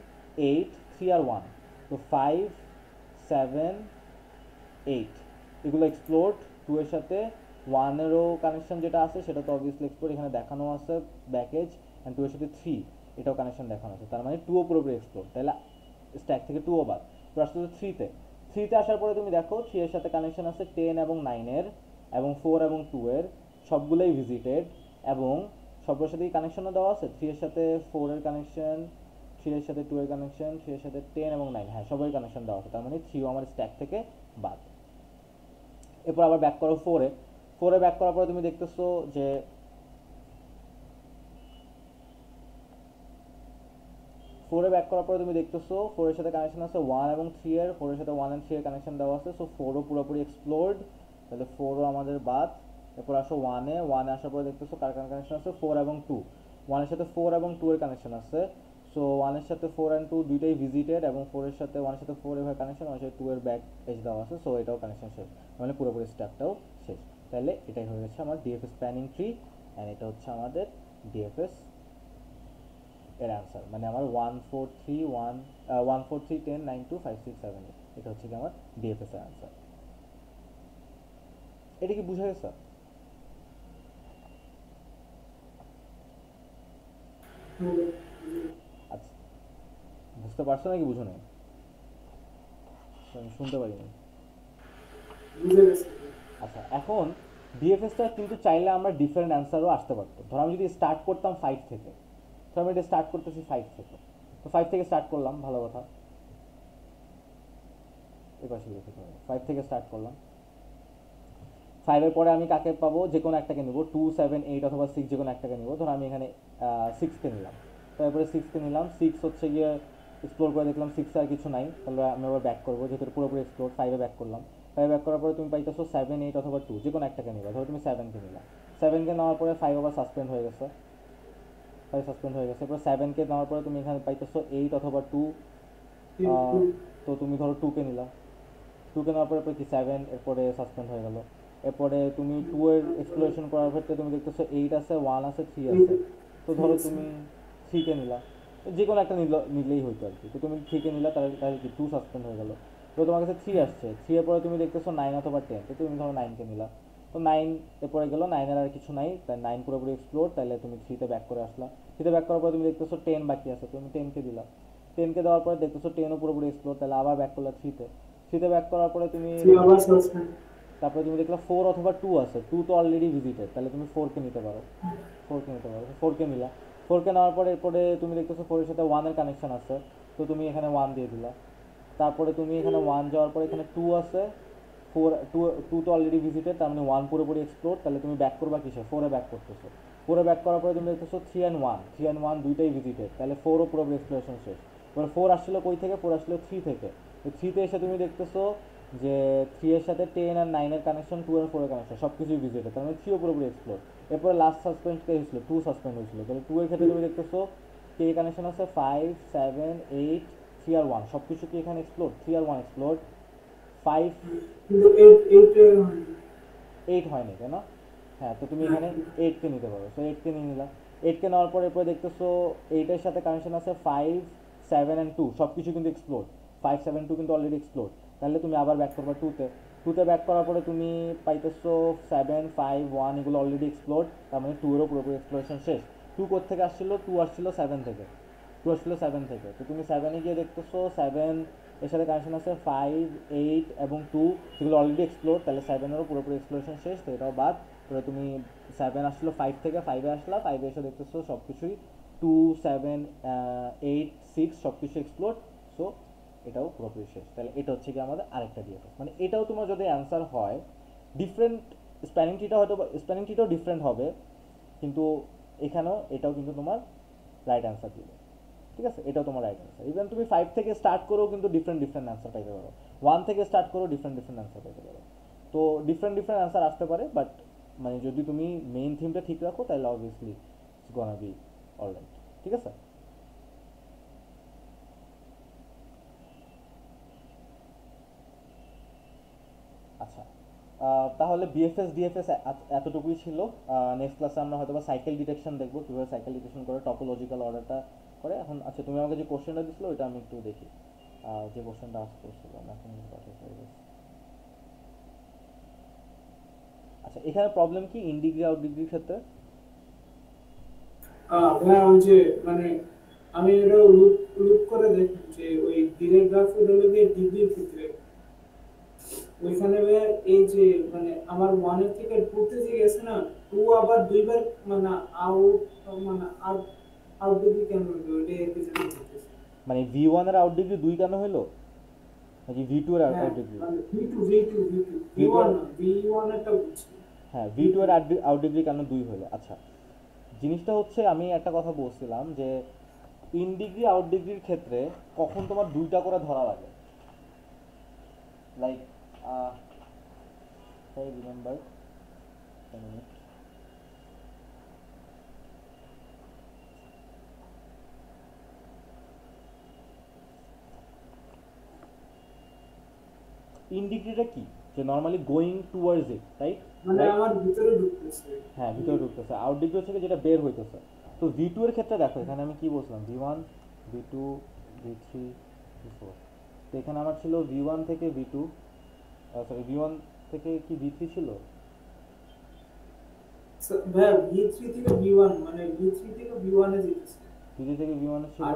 S1: 8, 3 আর 1। তো 5, 7, 8 এগুলো এক্সপ্লোর্ড। 2-এর সাথে 1-এরও কানেকশন যেটা আছে সেটা তো অবভিয়াসলি এক্সপ্লোর্ড, এখানে দেখানো আছে ব্যাকেজ। অ্যান্ড 2-এর সাথে 3 এটাও কানেকশন দেখানো আছে, তার মানে 2ও পুরোপুরি এক্সপ্লোর্ড। তাহলে স্ট্যাক থেকে 2ও বাদ। তো আসলে 3-তে আসার পরে তুমি দেখো 3-এর সাথে কানেকশন আছে 10 এবং 9-এর এবং 4 এবং 2-এর, সবগুলোই ভিজিটেড এবং সবার সাথেই কানেকশনও দেওয়া আছে। 3-এর সাথে 4-এর কানেকশন, 3-এর সাথে 2-এর কানেকশন, 3-এর সাথে 10 এবং 9, হ্যাঁ সবাই কানেকশন দেওয়া আছে, তার মানে 3ও আমার স্ট্যাক থেকে বাদ। এরপর আবার ব্যাক করো 4-এ ব্যাক করার পরে তুমি দেখতেছো যে 4-এ ব্যাক করার পরে তুমি দেখতেছো 4-এর সাথে কানেকশন আছে 1 এবং 3-এর, 4-এর সাথে 1 and 3 এর কানেকশন দেওয়া আছে, সো 4ও পুরোপুরি এক্সপ্লোর্ড, তাহলে 4ও আমাদের বাদ। এরপর আসো 1-এ আসার পরে দেখতেছো কার কানেকশন আছে 4 এবং 2, 1-এর সাথে 4 এবং 2 এর কানেকশন আছে, সো 1-এর সাথে 4 and 2 দুইটাই ভিজিটেড এবং 4-এর সাথে 1-এর সাথে 4 এর কানেকশন, 1-এর সাথে 2 এর ব্যাক এজ দেওয়া আছে, সো এটাও কানেকশন শেষ, মানে পুরোপুরি স্ট্যাকটাও শেষ। তাহলে এটাই হয়ে গেছে আমার ডিএফএস প্ল্যানিং ট্রি অ্যান্ড এটা হচ্ছে আমাদের ডিএফএস এর অ্যান্সার, মানে আমার 1 4 3 1 1 4 3 10 9 2 5 6 7 8, এটা হচ্ছে কি আমার ডিএফএস এর অ্যান্সার। এটা কি বুঝা গেছে? আচ্ছা, বুঝতে পারছো নাকি বুঝো নাই? আমি শুনতে পারিনি।
S2: বুঝে গেছি।
S1: আচ্ছা, এখন ডিএফএসটা কিন্তু চাইলে আমরা ডিফারেন্ট অ্যান্সারও আসতে পারতো। ধরো আমি যদি স্টার্ট করতাম 5 থেকে, তো আমি এটা স্টার্ট করতেছি 5 থেকে, তো 5 থেকে স্টার্ট করলাম, ভালো কথা। এপাশে লিখে 5 থেকে স্টার্ট করলাম। 5-এর পরে আমি কাকে পাবো, যে কোনো একটাকে নিব, 2 7 8 অথবা 6 যে কোনো একটাকে নিব। ধরো আমি এখানে 6কে নিলাম, তারপরে 6কে নিলাম, 6 হচ্ছে গিয়ে এক্সপ্লোর করে দেখলাম 6 আর কিছু নাই, তাহলে আমি আবার ব্যাক করবো, যেহেতু পুরোপুরি এক্সপ্লোর। 5-এ ব্যাক করলাম, 5-এ ব্যাক করার পরে তুমি পাইতেছো 7 8 অথবা 2 যে কোনো একটাকে নিবা। ধরো তুমি 7কে নিলা, 7কে নেওয়ার পরে 5 আবার সাসপেন্ড হয়ে গেছে, 5 সাসপেন্ড হয়ে গেছে। এরপর 7কে নেওয়ার পরে তুমি এখানে পাইতেছো 8 অথবা 2, তো তুমি ধরো 2কে নিলা, 2কে নেওয়ার পরে কি 7, এরপরে সাসপেন্ড হয়ে গেল। এরপরে তুমি 2 এর এক্সপ্লোরেশন করার ক্ষেত্রে তুমি দেখতেছো 8 আছে, 1 আছে, 3 আছে, তো ধরো তুমি 3কে নিলা, যে কোনো একটা নিলেই হইতো আর কি। তো তুমি 3কে নিলা, তাহলে কি 2 সাসপেন্ড হয়ে গেল। তো তোমার কাছে 3 আসছে, 3 এর পরে তুমি দেখতেছো 9 অথবা 10, তো তুমি ধরো 9কে নিলা, তো 9 এরপরে গেল, 9-এর আর কিছু নাই, তাই 9 পুরোপুরি এক্সপ্লোর, তাহলে তুমি 3-তে ব্যাক করে আসলা। 3-তে ব্যাক করার পরে তুমি দেখতেছো 10 বাকি আছে, তুমি 10কে দিলা, 10কে দেওয়ার পরে দেখতেছো 10ও পুরোপুরি এক্সপ্লোর, তাহলে আবার ব্যাক করলা 3-তে। 3-তে ব্যাক করার পরে তুমি
S2: আবার সাসপেন্ড।
S1: তারপরে তুমি দেখলা 4 অথবা 2 আছে, 2 তো অলরেডি ভিজিটেড, তাহলে তুমি 4কে নিতে পারো, 4কে নিলা। 4কে নেওয়ার পরে এরপরে তুমি দেখতেছো 4-এর সাথে 1 এর কানেকশন আছে, তো তুমি এখানে 1 দিয়ে দিলা। তারপরে তুমি এখানে 1 যাওয়ার পরে এখানে 2 আছে, 4 2 তো অলরেডি ভিজিটেড, তার মানে 1 পুরোপুরি এক্সপ্লোর, তাহলে তুমি ব্যাক করবা কিসে, 4-এ ব্যাক করতেছো। 4-এ ব্যাক করার পরে তুমি দেখতেছো 3 and 1 দুইটাই ভিজিটেড, তাহলে 4ও পুরোপুরি এক্সপ্লোরেশন শেষ। এবার 4 আসছিল কই থেকে, 4 আসছিল 3 থেকে, তো 3-তে এসে তুমি দেখতেছো যে 3 এর সাথে 10 আর 9 এর কানেকশন, 2 আর 4 এর কানেকশন সব কিছুই ভিজিটেড, তার মানে 3ও পুরোপুরি এক্সপ্লোর। এরপরে লাস্ট সাসপেন্ড কে হয়েছিল, 2 সাসপেন্ড হয়েছিল, তাহলে 2 এর ক্ষেত্রে তুমি দেখতেছো কে কানেকশন আছে 5 7 8 3 আর 1 সব কিছু কি এখানে এক্সপ্লোর, 3 আর 1 এক্সপ্লোর। 5
S2: কিন্তু এইট হয়নি।
S1: 8 হয়নি কেন, হ্যাঁ তো তুমি এখানে 8কে নিতে পারো, তো 8কে নিয়ে নিলাম। 8কে নেওয়ার পরে এরপরে দেখতেছো 8-এর সাথে কানেকশন আছে 5 7 and 2 সব কিছু কিন্তু এক্সপ্লোর, 5 7 2 কিন্তু অলরেডি এক্সপ্লোর, তাহলে তুমি আবার ব্যাক করবা 2-তে ব্যাক করার পরে তুমি পাইতেছো 7 5 1 এগুলো অলরেডি এক্সপ্লোর, তার মানে 2-এরও পুরোপুরি এক্সপ্লোরেশন শেষ। 2 কোথেকে আসছিল, 2 আসছিল 7 থেকে, 2 আসছিল 7 থেকে, তো তুমি 7-এ গিয়ে দেখতেছো 7 এর সাথে কানেকশন আছে 5 8 এবং 2 যেগুলো অলরেডি এক্সপ্লোর, তাহলে 7-এরও পুরোপুরি এক্সপ্লোরেশন শেষ, তো এটাও বাদ। তাহলে তুমি 7 আসলো 5 থেকে, 5-এ আসলা, 5-এ এসে দেখতেছো সব কিছুই 2 7 8 6 সব কিছু এক্সপ্লোর, সো এটাও পুরোপুরি শেষ। তাহলে এটা হচ্ছে কি আমাদের আরেকটা ডিএফএস, মানে এটাও তোমার যদি অ্যান্সার হয় ডিফারেন্ট, স্প্যানিং ট্রিটা হয়তো, স্প্যানিং ট্রিটাও ডিফারেন্ট হবে, কিন্তু এখানেও এটাও কিন্তু তোমার রাইট অ্যান্সার দিবে। ঠিক আছে, এটাও তোমার রাইট অ্যান্সার। ইভেন তুমি 5 থেকে স্টার্ট করেও কিন্তু ডিফারেন্ট ডিফারেন্ট অ্যান্সার পাইতে পারো, 1 থেকে স্টার্ট করেও ডিফারেন্ট ডিফারেন্ট অ্যান্সার পাইতে পারো। তো ডিফারেন্ট ডিফারেন্ট অ্যান্সার আসতে পারে, বাট মানে যদি তুমি মেইন থিমটা ঠিক রাখো তাহলে obviously it's gonna be alright. ঠিক আছে। আচ্ছা, তাহলে বিএফএস ডিএফএস এতটুকুই ছিল। নেক্সট ক্লাসে আমরা হয়তো বা সাইকেল ডিটেকশন দেখবো, কীভাবে সাইকেল ডিটেকশন করে টপোলজিক্যাল অর্ডারটা করে। এখন আচ্ছা, তুমি আমাকে যে কোশ্চেনটা দিছিলো ওইটা আমি একটু দেখি, যে কোশ্চেনটা আস করছিল। আচ্ছা, এখানে প্রবলেম কি ইন ডিগ্রি আউট ডিগ্রির ক্ষেত্রে?
S2: হ্যাঁ ওই যে মানে আমি এটা লুপ লুপ করে দেখি যে ওই দিনের গ্রাফ হলো গিয়ে ডিগ্রির ক্ষেত্রে ওইখানে এই যে মানে আমার 1 এর থেকে 2 তে যে গেছে না, 2 আবার দুইবার মানে আউট মানে আউট আউট ডিগ্রি কেন হলো এটা এর পিছনে বলতেছে।
S1: মানে ভি1 এর আউট ডিগ্রি 2 কেন হইলো, নাকি ভি2 এর
S2: হ্যাঁ
S1: আউট ডিগ্রি?
S2: মানে V2
S1: ভি2
S2: V1
S1: এর,
S2: না V1 একটা বুঝছি।
S1: হ্যাঁ ভি2 এর আউট ডিগ্রি কেন 2 হলো? আচ্ছা, জিনিসটা হচ্ছে আমি একটা কথা বলছিলাম যে ইন ডিগ্রি আউট ডিগ্রির ক্ষেত্রে কখন তোমার দুইটা করে ধরা লাগে, লাইক আই রিমেম্বার ইন ডিগ্রিটা কি, যে নর্মালি গোয়িং টুয়ার্ডস ইট, রাইট?
S2: মানে আমার ভিতরে ঢুকতেছে।
S1: হ্যাঁ, ভিতরে ঢুকতেছে। আউট ডিগ্রি হচ্ছে যেটা বের হইতেছে। তো ভি2 এর ক্ষেত্রে দেখো এখানে আমি কি বলছিলাম, ভি1 ভি2 ভি3 ভি4। তো এখানে আমার ছিল ভি1 থেকে ভি2, সরি ভি1 থেকে কি ভি3 ছিল?
S2: ভাই V3 থেকে V1 মানে V3 থেকে V1 এ যেতেছে
S1: ভি3 থেকে ভি1 ছিল,
S2: আর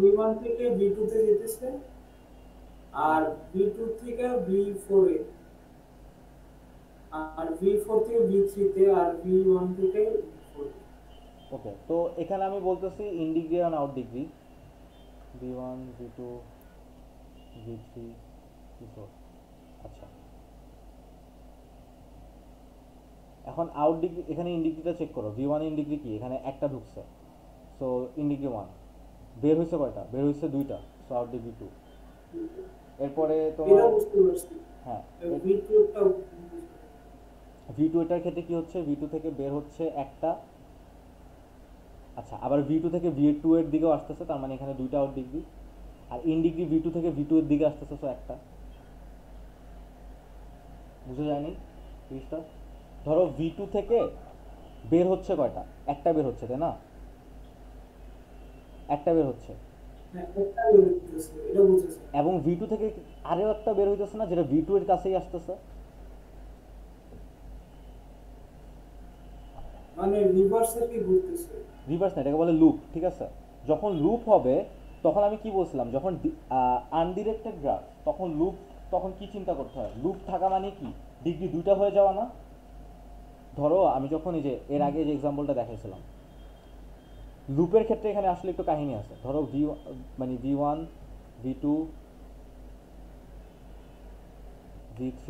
S2: V1 থেকে V2 তে যেতেছে আর V2 থেকে V4 এ আর V4 থেকে V3 তে আর V1 থেকে V4 এ।
S1: ওকে। তো এখানে আমি বলতেছি in degree R out degree, V1 ভি2 ভি3 ভি4। আচ্ছা, এখন আউট ডিগ্রি, এখানে ইন ডিগ্রিটা চেক করো। ভি1 ইন ডিগ্রি কি, এখানে একটা ঢুকছে, সো ইন ডিগ্রি 1। বের হয়েছে কয়টা? বের হয়েছে 2টা, সো আউট ডিগ্রি 2। এরপরে তোমার,
S2: এটা বুঝতে পারছি।
S1: হ্যাঁ
S2: V2 টা
S1: ভি2 এটার ক্ষেত্রে কি হচ্ছে, ভি2 থেকে বের হচ্ছে একটা। আচ্ছা, আবার ভি2 থেকে ভি2 এর দিকেও আসতেছে, তার মানে এখানে 2টা আউট ডিগ্রি। আর ইন ডিগ্রি ভি2 থেকে ভি2 এর দিকে আসতেছে, সো একটা। বুঝে যায়নি জিনিসটা? ধরো ভি2 থেকে বের হচ্ছে কয়টা, একটা বের হচ্ছে, তাই না? একটা বের হচ্ছে,
S2: হ্যাঁ একটা বের হইতেছে এটা বুঝেছি।
S1: এবং ভি2 থেকে আরও একটা বের হইতেছে না, যেটা ভি2 এর কাছেই আসতেছে।
S2: মানে রিভার্স সার্কিট ঘুরতেছে।
S1: রিভার্স না, এটাকে বলে লুপ। ঠিক আছে, যখন লুপ হবে তখন আমি কি বলছিলাম, যখন আনডিরেক্টেড গ্রাফ তখন লুপ, তখন কি চিন্তা করতে হয়, লুপ থাকা মানে কি ডিগ্রি 2টা হয়ে যাওয়া না? ধরো আমি যখন এই যে এর আগে যে এক্সাম্পলটা দেখাইছিলাম, লুপের ক্ষেত্রে এখানে আসলে একটু কাহিনী আছে। ধরো মানে ভি1 ভি2 ভি3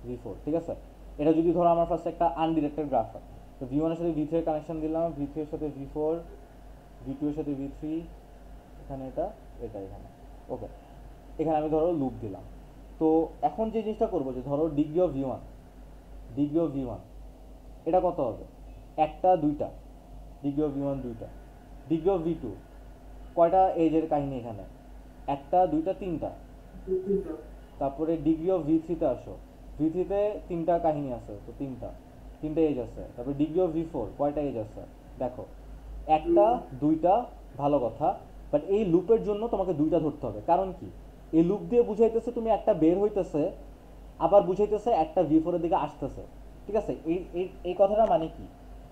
S1: ভি4, ঠিক আছে? এটা যদি ধরো আমার ফার্স্ট একটা আনডিরেক্টেড গ্রাফ হয়, তো ভি1 এর সাথে ভি3 এর কানেকশন দিলাম, ভি3 এর সাথে ভি4, ভি2 এর সাথে ভি3, এখানে এটা এটা এখানে। ওকে, এখানে আমি ধরো লুপ দিলাম। তো এখন যে জিনিসটা করবো, যে ধরো degree of V1, degree of V1 এটা কত হবে, একটা দুইটা, ডিগ্রি অফ ভি1 দুইটা। ডিগ্রি অফ ভি2 কয়টা এজের কাহিনী এখানে, একটা দুইটা তিনটা।
S2: তিনটা
S1: তারপরে ডিগ্রি অফ ভি3তে আসো, ভি3তে তিনটা কাহিনী আছে, তো তিনটা তিনটা এজ আছে। তারপরে ডিগ্রি অফ ভি4 কয়টা এজ আছে দেখো, একটা দুইটা, ভালো কথা। বাট এই লুপের জন্য তোমাকে দুইটা ধরতে হবে, কারণ কি, এই লুপ দিয়ে বুঝাইতেছে তুমি একটা বের হইতেছে, আবার বুঝাইতেছে একটা ভি4 এর দিকে আসতেছে। ঠিক আছে, এই এই এই কথাটা মানে কি,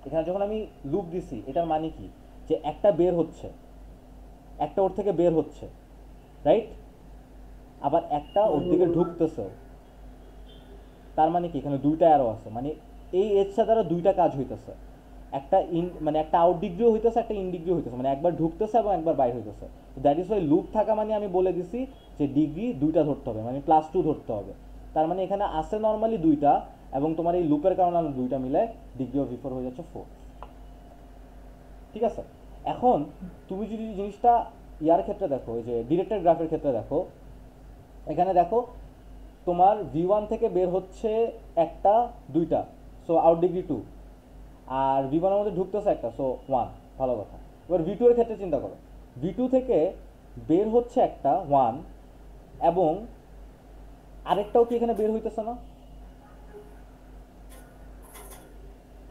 S1: এখানে যখন আমি লুপ দিছি এটার মানে কি, যে একটা বের হচ্ছে, একটা ওর থেকে বের হচ্ছে, রাইট? আবার একটা ওর দিকে ঢুকতেছে, তার মানে কি এখানে দুইটা অ্যারো আছে, মানে এই এজটা দ্বারা দুইটা কাজ হইতেছে। একটা ইন মানে একটা আউট ডিগ্রিও হইতেছে, একটা ইন ডিগ্রিও হইতেছে, মানে একবার ঢুকতেছে এবং একবার বাইর হইতেছে। দ্যাট ইজ ওয়াই লুপ থাকা মানে আমি বলে দিছি যে ডিগ্রি দুইটা ধরতে হবে, মানে +2 ধরতে হবে। তার মানে এখানে আছে নর্মালি দুইটা, এবং তোমার এই লুপের কারণে আমরা দুইটা মিলে ডিগ্রি অফ ভি4 হয়ে যাচ্ছে 4। ঠিক আছে, এখন তুমি যদি জিনিসটা ইয়ার ক্ষেত্রে দেখো, এই যে ডিরেক্টেড গ্রাফের ক্ষেত্রে দেখো, এখানে দেখো তোমার V1 থেকে বের হচ্ছে একটা দুইটা, সো আউট ডিগ্রি 2, আর V1 এর মধ্যে ঢুকতেছে একটা, সো 1, ভালো কথা। এবার V2 এর ক্ষেত্রে চিন্তা করো, V2 থেকে বের হচ্ছে একটা 1, এবং আরেকটাও কি এখানে বের হইতেছে না?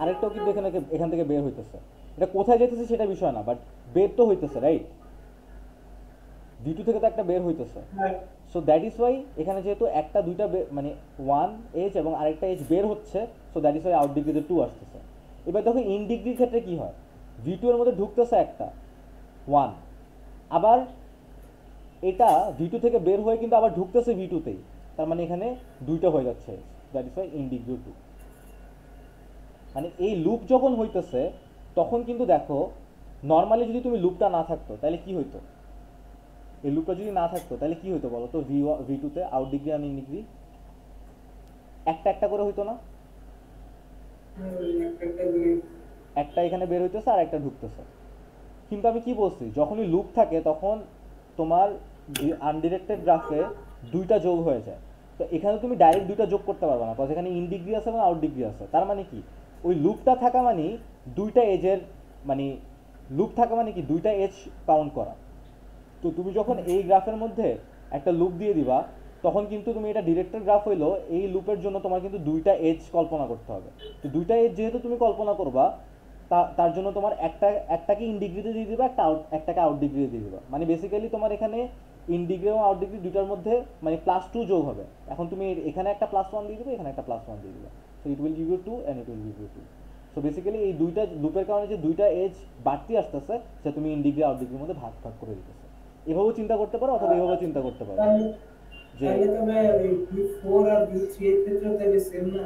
S1: আরেকটাও কিন্তু এখান থেকে বের হইতেছে। এটা কোথায় যেতেছে সেটা বিষয় না, বাট বের তো হইতেছে, রাইট? V2 থেকে তো একটা বের হইতেছে।
S2: হ্যাঁ
S1: সো দ্যাট ইজ ওয়াই এখানে যেহেতু একটা দুইটা মানে 1 এজ এবং আরেকটা এজ বের হচ্ছে, so that is Y out ডিগ্রিতে 2 আসতেছে। এবার দেখো ইন ডিগ্রির ক্ষেত্রে কি হয়, V2 এর মধ্যে ঢুকতেছে একটা 1, আবার এটা V2 থেকে বের হয়ে কিন্তু আবার ঢুকতেছে V2 তেই, তার মানে এখানে দুইটা হয়ে যাচ্ছে, that is Y in degree 2। মানে এই লুপ যখন হইতেছে তখন কিন্তু দেখো, নর্মালি যদি তুমি লুপটা না থাকতো তাহলে কি হইতো, এই লুপটা যদি না থাকতো তাহলে কি হইতো বলো তো, V2 তে আউট ডিগ্রি আর ইন ডিগ্রি একটা একটা করে হইতো না? একটা এখানে বের হইতেছে আর একটা ঢুকতেছে। কিন্তু আমি কি বলছি, যখনই লুপ থাকে তখন তোমার আনডিরেক্টেড গ্রাফে দুইটা যোগ হয়ে যায়। তো এখানে তুমি ডাইরেক্ট দুইটা যোগ করতে পারবে না, কারণ এখানে ইন ডিগ্রি আছে এবং আউট ডিগ্রি আছে। তার মানে কি, ওই লুপটা থাকা মানে দুইটা এজের, মানে লুপ থাকা মানে কি দুইটা এজ কাউন্ট করা। তো তুমি যখন এই গ্রাফের মধ্যে একটা লুপ দিয়ে দিবা, তখন কিন্তু তুমি এটা ডিরেক্টেড গ্রাফ হইলো, এই লুপের জন্য তোমার কিন্তু দুইটা এজ কল্পনা করতে হবে। তো দুইটা এজ যেহেতু তুমি কল্পনা করবা, তার জন্য তোমার একটাকে ইন ডিগ্রিতে দিয়ে দিবা, একটাকে আউট ডিগ্রিতে দিয়ে দিবা। মানে বেসিক্যালি তোমার এখানে ইন ডিগ্রি এবং আউট ডিগ্রি দুইটার মধ্যে মানে +2 যোগ হবে। এখন তুমি এখানে একটা +1 দিয়ে দিবে, এখানে একটা +1 দিয়ে দিবে, so it will give you 2 and it will give you 2। So basically এই দুইটা লুপের কারণে যে দুইটা এজ বাড়তি আসতেছে, সে তুমি ইন ডিগ্রি আউট ডিগ্রির মধ্যে ভাগ ভাগ করে দিতেছে। এভাবেও চিন্তা করতে পারো, অথবা এভাবেও চিন্তা করতে পারো যে
S2: তাহলে তো ভাই ওই V4 আর V3 এর ক্ষেত্রে তাহলে সেম না?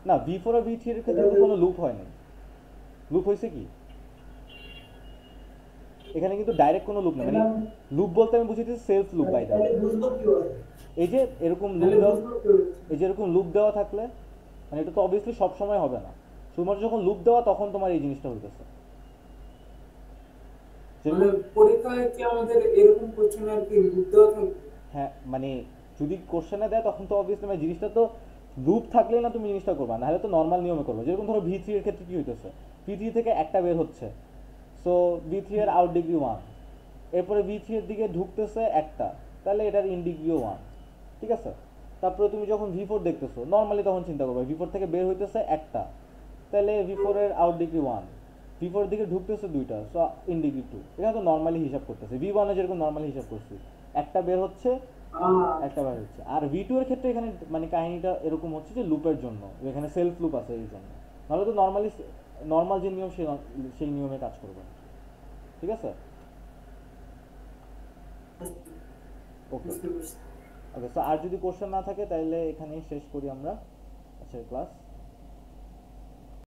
S1: না, V4 আর V3 এর ক্ষেত্রে তো কোনো লুপ হয় নাই। লুপ হয়েছে কি এখানে, কিন্তু ডাইরেক্ট কোনো লুপ না, মানে লুপ বলতে আমি বুঝিতেছি সেলফ লুপ বাই দ্য
S2: তাহলে
S1: ওয়ে।
S2: বুঝবো কিভাবে?
S1: এই যে এরকম লুপ
S2: তাহলে
S1: দেওয়া,
S2: বুঝবো কিভাবে?
S1: এই যে এরকম লুপ দেওয়া থাকলে, মানে এটা তো অবভিয়াসলি সব সময় হবে না, শুধুমাত্র যখন লুপ দেওয়া তখন তোমার এই জিনিসটা হইতেছে।
S2: মানে
S1: যেরকম,
S2: পরীক্ষায় কি আমাদের এরকম কোশ্চেন আর কি লুপ দেওয়া থাকবে?
S1: হ্যাঁ মানে যদি কোশ্চেনে দেয় তখন তো অবভিয়াসলি মানে জিনিসটা তো লুপ থাকলেই না তুমি জিনিসটা করবা, নাহলে তো নর্মাল নিয়মে করবে। যেরকম ধরো V3 এর ক্ষেত্রে কি হইতেছে, V3 থেকে একটা বের হচ্ছে, সো V3 এর আউট ডিগ্রি 1, এরপরে V3 এর দিকে ঢুকতেছে একটা, তাহলে এটার ইন ডিগ্রিও 1, ঠিক আছে। তারপরে তুমি যখন V4 দেখতেছো নর্মালি তখন চিন্তা করবে, V4 থেকে বের হইতেছে একটা, তাহলে V4 এর আউট ডিগ্রি 1, V4 এর দিকে ঢুকতেছে দুইটা, সো ইন ডিগ্রি 2। এখানে তো নর্মালি হিসাব করতেছে, V1 এ যেরকম নর্মালি হিসাব করছি, একটা বের হচ্ছে একটা বার হচ্ছে। আর V2 এর ক্ষেত্রে এখানে মানে কাহিনীটা এরকম হচ্ছে যে লুপের জন্য, এখানে সেলফ লুপ আছে এই জন্য, নাহলে তো নর্মাল যে নিয়ম সেই নিয়মে কাজ করবে, ঠিক আছে। ওকে,
S2: বুঝতে পারছি।
S1: ওকে, সো আর যদি কোশ্চেন না থাকে তাহলে এখানেই শেষ করি আমরা আজকের ক্লাস।